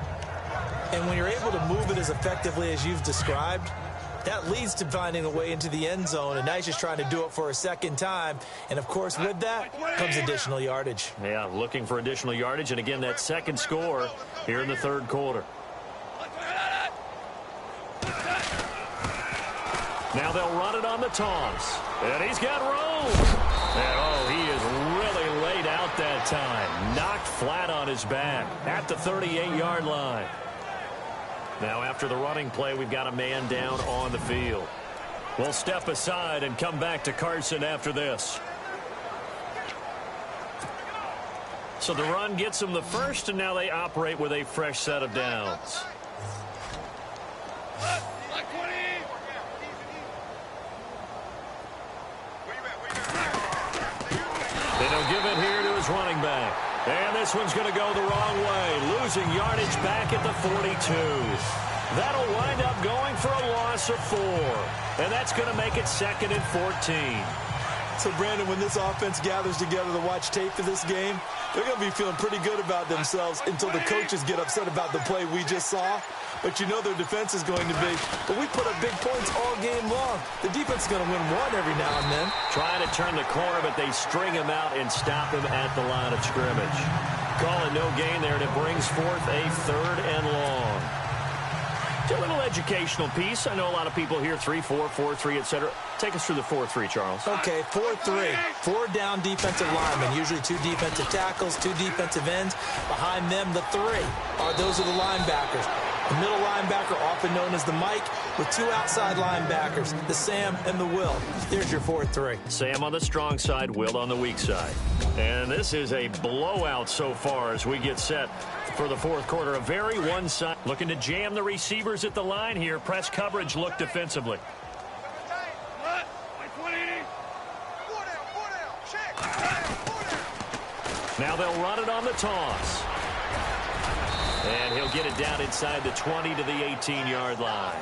And when you're able to move it as effectively as you've described, that leads to finding a way into the end zone. And now he's just trying to do it for a 2nd time. And, of course, with that comes additional yardage. Yeah, looking for additional yardage. And, again, that 2nd score here in the 3rd quarter. Now they'll run it on the toss. And he's got room. And, oh, he is really laid out that time. Knocked flat on his back at the 38-yard line. Now after the running play, we've got a man down on the field. We'll step aside and come back to Carson after this. So the run gets them the first, and now they operate with a fresh set of downs. They don't give it here to his running back. And this one's going to go the wrong way. Losing yardage back at the 42. That'll wind up going for a loss of 4. And that's going to make it 2nd and 14. So, Brandon, when this offense gathers together to watch tape for this game, they're going to be feeling pretty good about themselves until the coaches get upset about the play we just saw. But you know their defense is going to be. But we put up big points all game long. The defense is going to win one every now and then. Trying to turn the corner, but they string him out and stop him at the line of scrimmage. Calling no gain there, and it brings forth a 3rd and long. A little educational piece. I know a lot of people hear 3-4, 4-3, etc. Take us through the 4-3, Charles. Okay, 4-3. 4 down defensive linemen, usually 2 defensive tackles, 2 defensive ends. Behind them, the 3 those are the linebackers. The middle linebacker, often known as the Mike, with 2 outside linebackers, the Sam and the Will. There's your 4-3. Sam on the strong side, Will on the weak side. And this is a blowout so far as we get set for the 4th quarter. A very one-side. Looking to jam the receivers at the line here. Press coverage look defensively. Now they'll run it on the toss. And he'll get it down inside the 20 to the 18-yard line.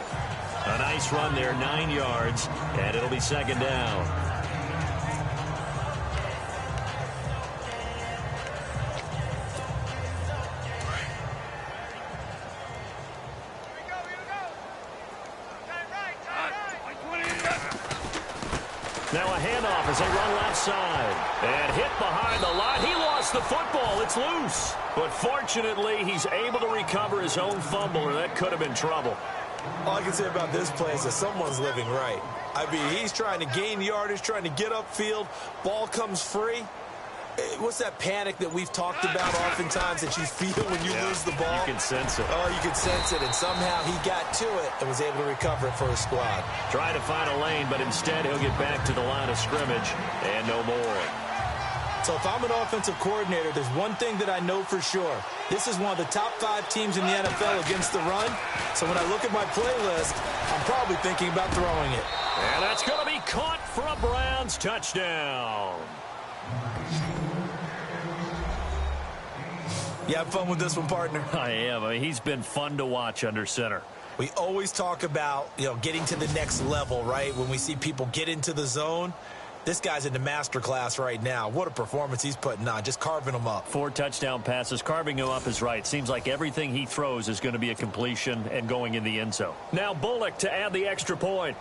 A nice run there, 9 yards, and it'll be 2nd down. Now a handoff as they run left side. And hit behind the line. He lost the football. It's loose. But fortunately, he's able to recover his own fumble, or that could have been trouble. All I can say about this play is that someone's living right. I mean, he's trying to gain yardage, trying to get upfield. Ball comes free. What's that panic that we've talked about oftentimes that you feel when you lose the ball? You can sense it. Oh, you can sense it, and somehow he got to it and was able to recover it for his squad. Trying to find a lane, but instead he'll get back to the line of scrimmage and no more. So if I'm an offensive coordinator, there's one thing that I know for sure. This is one of the top 5 teams in the NFL against the run. So when I look at my playlist, I'm probably thinking about throwing it. And that's going to be caught for a Browns touchdown. You have fun with this one, partner? I am. I mean, he's been fun to watch under center. We always talk about, getting to the next level, right? When we see people get into the zone, this guy's in the master class right now. What a performance he's putting on, just carving them up. 4 touchdown passes. Carving him up is right. Seems like everything he throws is going to be a completion and going in the end zone. Now Bullock to add the extra point.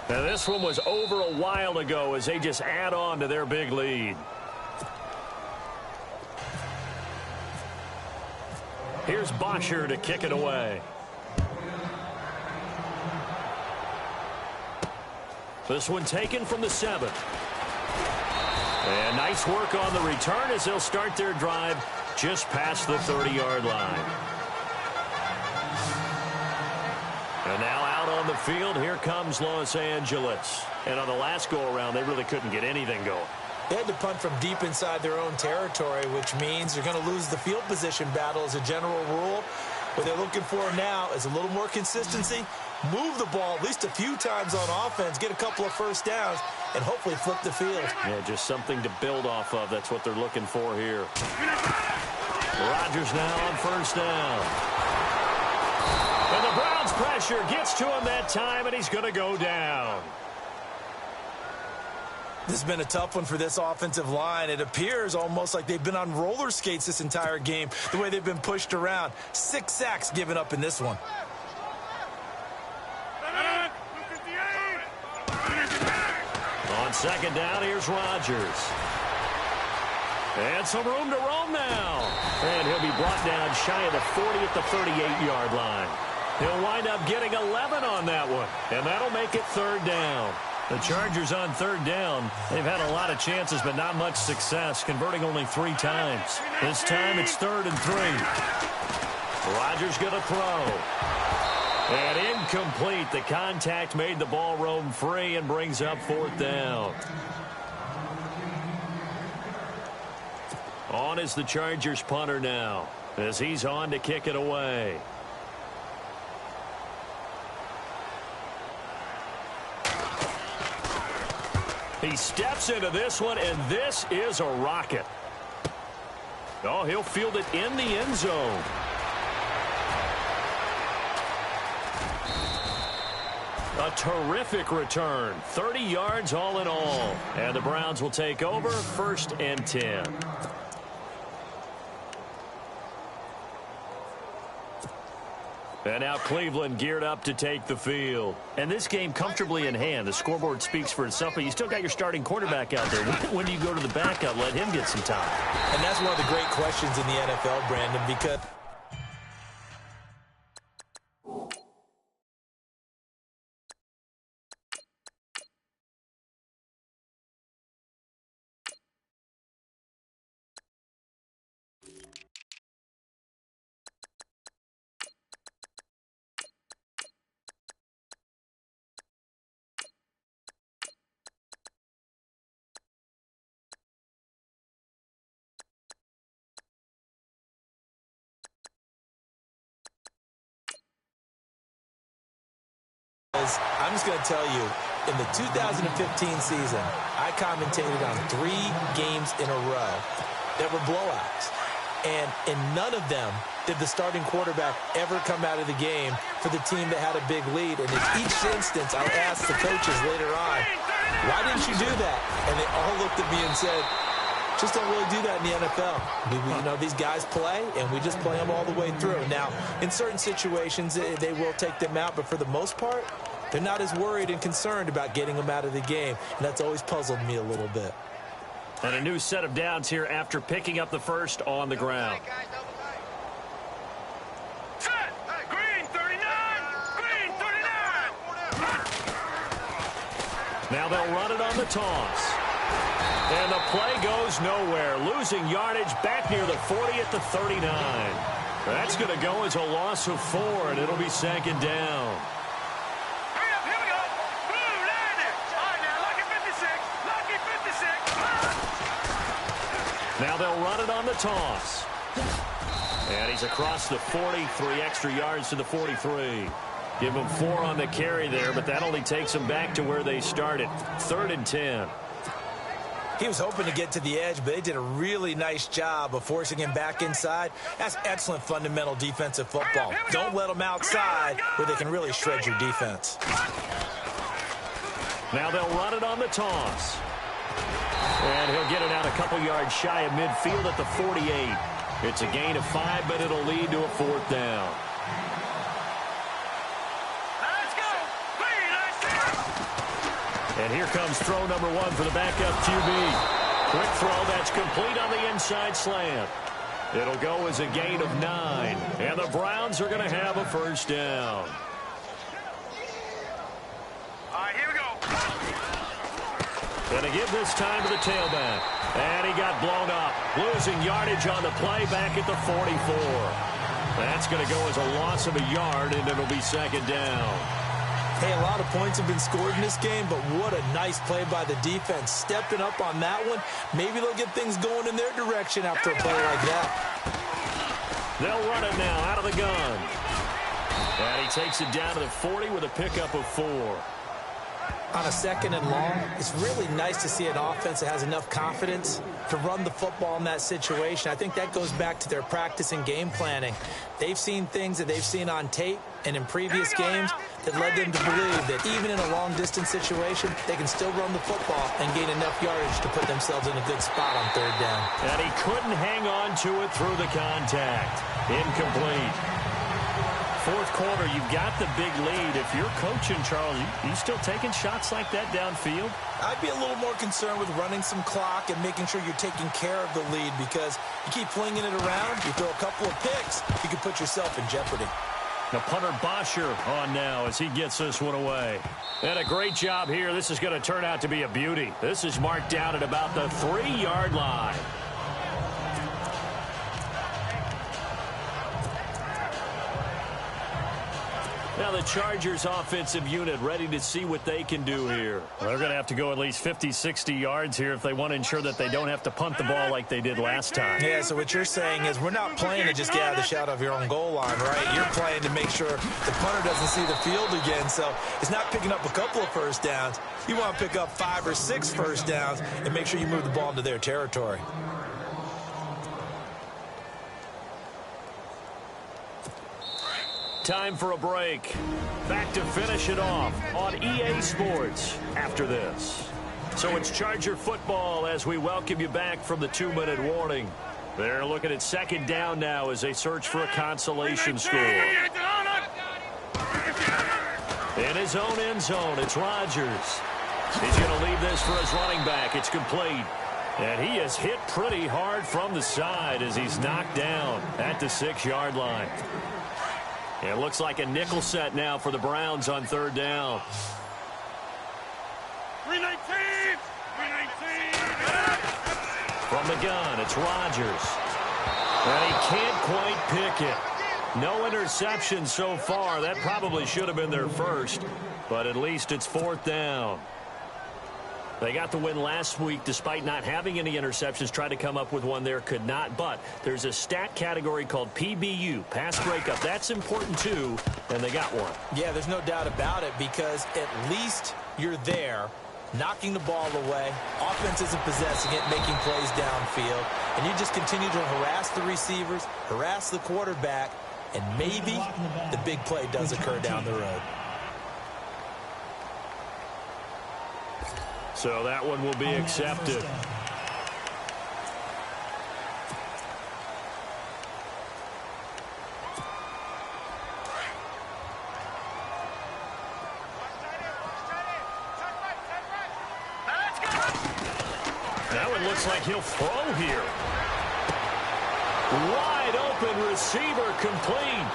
Now this one was over a while ago as they just add on to their big lead. Here's Bosher to kick it away. This one taken from the 7. And nice work on the return as they'll start their drive just past the 30-yard line. And now out on the field, here comes Los Angeles. And on the last go-around, they really couldn't get anything going. They had to punt from deep inside their own territory, which means they're going to lose the field position battle as a general rule. What they're looking for now is a little more consistency, move the ball at least a few times on offense, get a couple of first downs, and hopefully flip the field. Yeah, just something to build off of. That's what they're looking for here. Rodgers now on first down. And the Browns pressure gets to him that time, and he's going to go down. This has been a tough one for this offensive line. It appears almost like they've been on roller skates this entire game, the way they've been pushed around. 6 sacks given up in this one. On second down, here's Rodgers. And some room to roam now. And he'll be brought down shy of the 40 at the 38-yard line. He'll wind up getting 11 on that one. And that'll make it third down. The Chargers on third down. They've had a lot of chances, but not much success, converting only 3 times. This time it's 3rd and 3. Rodgers going to throw. And incomplete. The contact made the ball roam free and brings up 4th down. On is the Chargers punter now, as he's on to kick it away. He steps into this one, and this is a rocket. Oh, he'll field it in the end zone. A terrific return. 30 yards all in all. And the Browns will take over 1st and 10. And now Cleveland geared up to take the field. And this game comfortably in hand. The scoreboard speaks for itself, but you still got your starting quarterback out there. When do you go to the backup, let him get some time? And that's one of the great questions in the NFL, Brandon, because I'm just going to tell you, in the 2015 season, I commentated on 3 games in a row that were blowouts. And in none of them did the starting quarterback ever come out of the game for the team that had a big lead. And in each instance, I asked the coaches later on, why didn't you do that? And they all looked at me and said, just don't really do that in the NFL. You know, these guys play, and we just play them all the way through. Now, in certain situations, they will take them out, but for the most part, they're not as worried and concerned about getting them out of the game, and that's always puzzled me a little bit. And a new set of downs here after picking up the first on the ground. Set! Green 39! Green 39! Now they'll run it on the toss. And the play goes nowhere. Losing yardage back near the 40 at the 39. That's going to go as a loss of 4, and it'll be 2nd down. Now they'll run it on the toss. And he's across the 40, 3 extra yards to the 43. Give him 4 on the carry there, but that only takes them back to where they started. 3rd and 10. He was hoping to get to the edge, but they did a really nice job of forcing him back inside. That's excellent fundamental defensive football. Don't let them outside where they can really shred your defense. Now they'll run it on the toss. And he'll get it out a couple yards shy of midfield at the 48. It's a gain of 5, but it'll lead to a 4th down. Let's go! And here comes throw number 1 for the backup QB. Quick throw that's complete on the inside slant. It'll go as a gain of 9. And the Browns are going to have a 1st down. All right, here we go. Going to give this time to the tailback. And he got blown up. Losing yardage on the play back at the 44. That's going to go as a loss of a yard, and it'll be 2nd down. Hey, a lot of points have been scored in this game, but what a nice play by the defense. Stepping up on that one. Maybe they'll get things going in their direction after a play like that. They'll run it now out of the gun. And he takes it down to the 40 with a pickup of 4. On a 2nd and long, it's really nice to see an offense that has enough confidence to run the football in that situation. I think that goes back to their practice and game planning. They've seen things that they've seen on tape and in previous games that led them to believe that even in a long-distance situation, they can still run the football and gain enough yardage to put themselves in a good spot on 3rd down. And he couldn't hang on to it through the contact. Incomplete. 4th quarter, you've got the big lead. If you're coaching, Charles, you still taking shots like that downfield? I'd be a little more concerned with running some clock and making sure you're taking care of the lead, because you keep flinging it around, you throw a couple of picks, you can put yourself in jeopardy. The punter Bosher on now as he gets this one away. And a great job here. This is going to turn out to be a beauty. This is marked down at about the 3-yard line. Now the Chargers offensive unit ready to see what they can do here. Well, they're going to have to go at least 50, 60 yards here if they want to ensure that they don't have to punt the ball like they did last time. Yeah, so what you're saying is we're not playing to just get out of the shadow of your own goal line, right? You're playing to make sure the punter doesn't see the field again. So it's not picking up a couple of 1st downs. You want to pick up 5 or 6 1st downs and make sure you move the ball into their territory. Time for a break. Back to finish it off on EA Sports after this. So it's Charger football as we welcome you back from the 2-minute warning. They're looking at second down now as they search for a consolation score. In his own end zone, it's Rodgers. He's going to leave this for his running back. It's complete. And he is hit pretty hard from the side as he's knocked down at the 6-yard line. It looks like a nickel set now for the Browns on third down. 319! 319! From the gun, it's Rodgers. And he can't quite pick it. No interception so far. That probably should have been their first, but at least it's fourth down. They got the win last week despite not having any interceptions. Tried to come up with one there, could not. But there's a stat category called PBU, pass breakup. That's important too, and they got one. Yeah, there's no doubt about it because at least you're there, knocking the ball away. Offense isn't possessing it, making plays downfield. And you just continue to harass the receivers, harass the quarterback, and maybe the big play does occur down the road. So that one will be accepted. Now it looks like he'll throw here. Wide open receiver complete.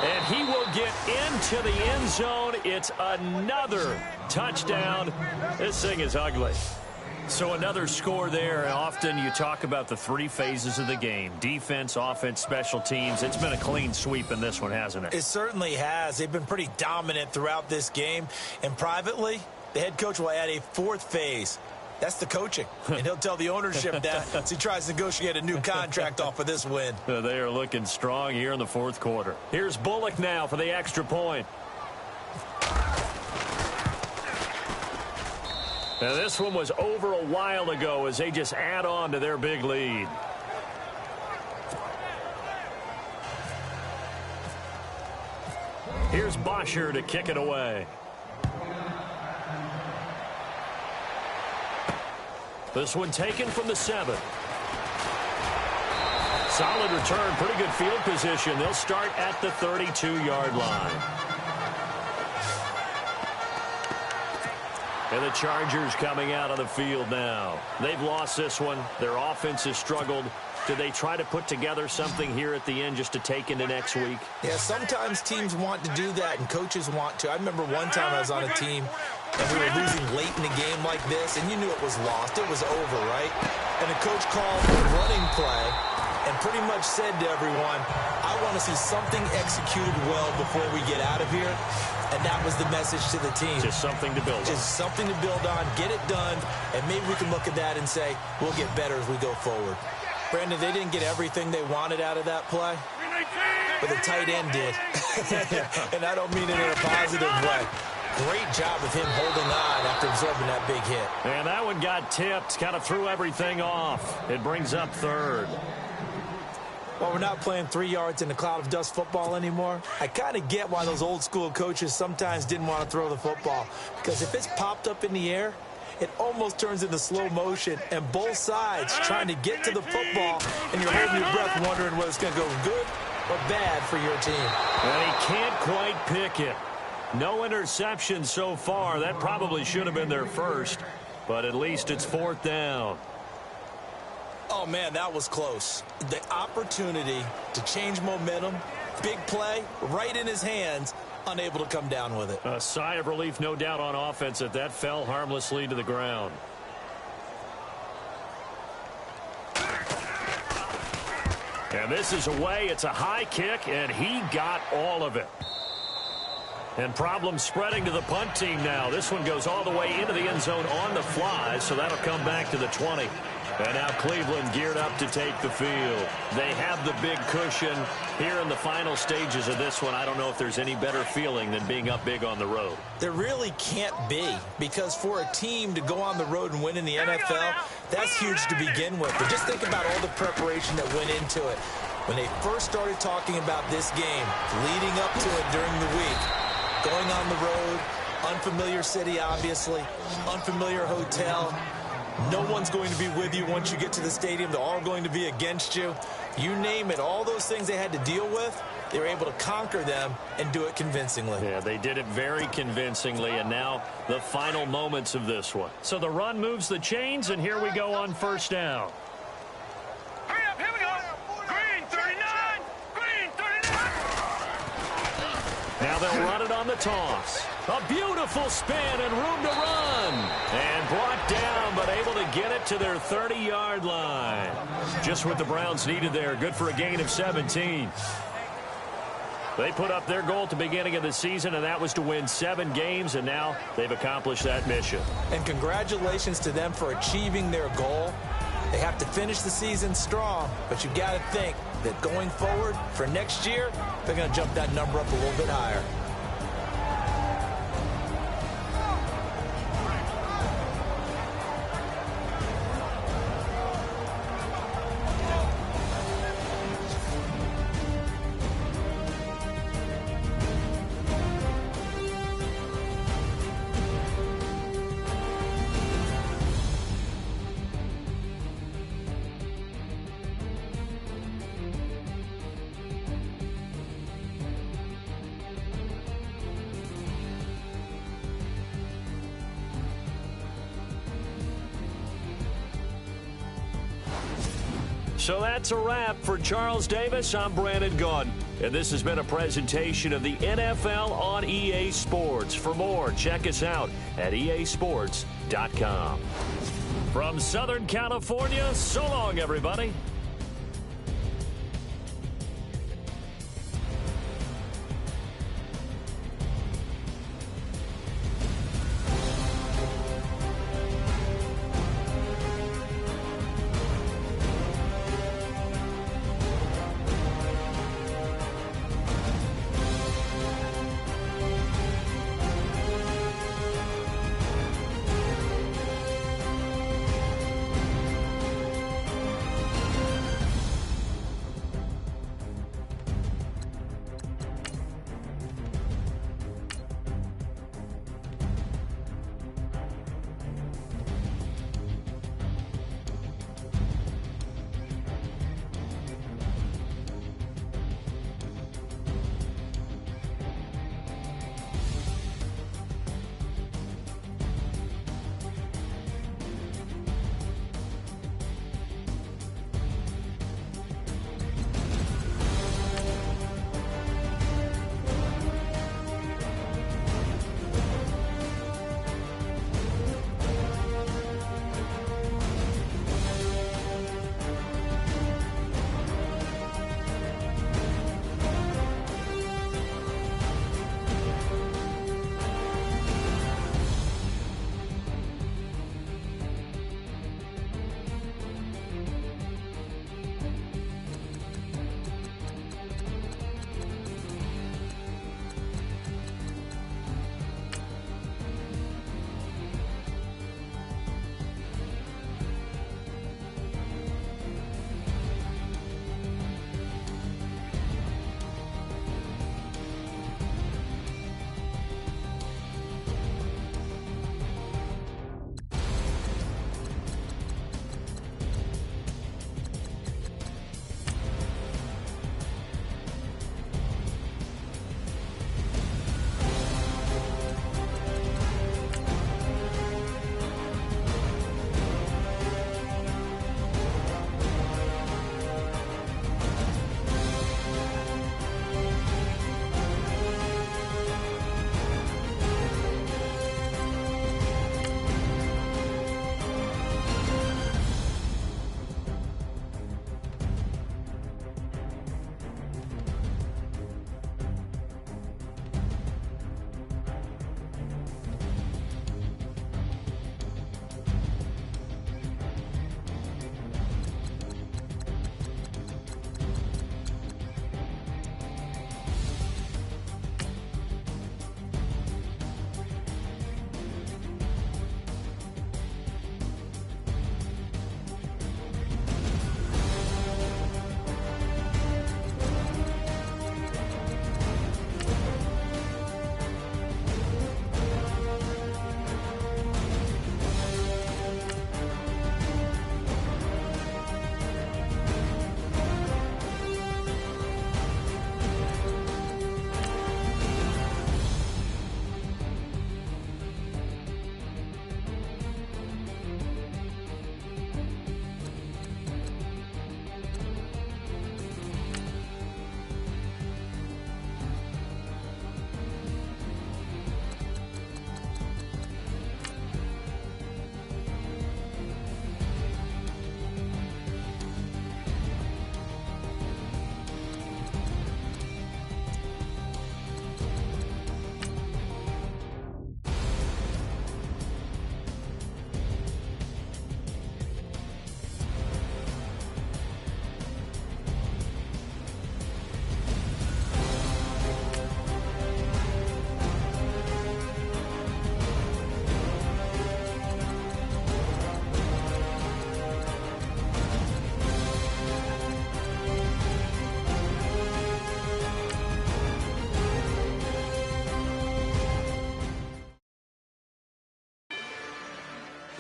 And he will get into the end zone. It's another touchdown. This thing is ugly. So another score there. Often you talk about the three phases of the game. Defense, offense, special teams. It's been a clean sweep in this one, hasn't it? It certainly has. They've been pretty dominant throughout this game. And privately, the head coach will add a fourth phase. That's the coaching. And he'll tell the ownership that as he tries to negotiate a new contract off of this win. They are looking strong here in the fourth quarter. Here's Bullock now for the extra point. Now this one was over a while ago as they just add on to their big lead. Here's Bosher to kick it away. This one taken from the 7. Solid return, pretty good field position. They'll start at the 32-yard line. And the Chargers coming out on the field now. They've lost this one. Their offense has struggled. Do they try to put together something here at the end just to take into next week? Yeah, sometimes teams want to do that and coaches want to. I remember one time I was on a team and we were losing late in a game like this, and you knew it was lost. It was over, right? And the coach called a running play and pretty much said to everyone, I want to see something executed well before we get out of here. And that was the message to the team. Just something to build on. Just something to build on, get it done, and maybe we can look at that and say, we'll get better as we go forward. Brandon, they didn't get everything they wanted out of that play, but the tight end did. And I don't mean it in a positive way. Great job of him holding on after absorbing that big hit. And that one got tipped, kind of threw everything off. It brings up third. Well, we're not playing 3 yards in a cloud of dust football anymore. I kind of get why those old school coaches sometimes didn't want to throw the football. Because if it's popped up in the air, it almost turns into slow motion, and both sides trying to get to the football, and you're holding your breath wondering whether it's going to go good or bad for your team. And he can't quite pick it. No interception so far. That probably should have been their first, but at least it's fourth down. Oh, man, that was close. The opportunity to change momentum, big play, right in his hands, unable to come down with it. A sigh of relief, no doubt, on offense that fell harmlessly to the ground. And this is away. It's a high kick, and he got all of it. And problems spreading to the punt team now. This one goes all the way into the end zone on the fly, so that'll come back to the 20. And now Cleveland geared up to take the field. They have the big cushion here in the final stages of this one. I don't know if there's any better feeling than being up big on the road. There really can't be, because for a team to go on the road and win in the NFL, that's huge to begin with. But just think about all the preparation that went into it. When they first started talking about this game, leading up to it during the week, going on the road, unfamiliar city, obviously, unfamiliar hotel. No one's going to be with you once you get to the stadium. They're all going to be against you. You name it, all those things they had to deal with, they were able to conquer them and do it convincingly. Yeah, they did it very convincingly, and now the final moments of this one. So the run moves the chains, and here we go on first down. Hurry up, here we go. Green 39, green 39. Now they'll run it on the toss. A beautiful spin and room to run. And brought down, but able to get it to their 30-yard line. Just what the Browns needed there. Good for a gain of 17. They put up their goal at the beginning of the season, and that was to win 7 games, and now they've accomplished that mission. And congratulations to them for achieving their goal. They have to finish the season strong, but you've got to think that going forward for next year, they're going to jump that number up a little bit higher. So that's a wrap. For Charles Davis, I'm Brandon Gaudin. And this has been a presentation of the NFL on EA Sports. For more, check us out at easports.com. From Southern California, so long, everybody.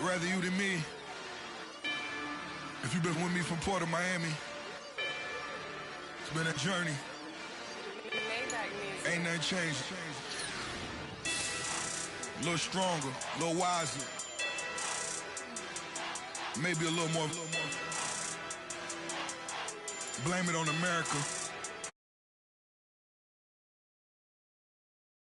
rather you than me. If you've been with me from Port of Miami, it's been a journey. Ain't nothing changed. A little stronger, a little wiser. Maybe a little more. Blame it on America.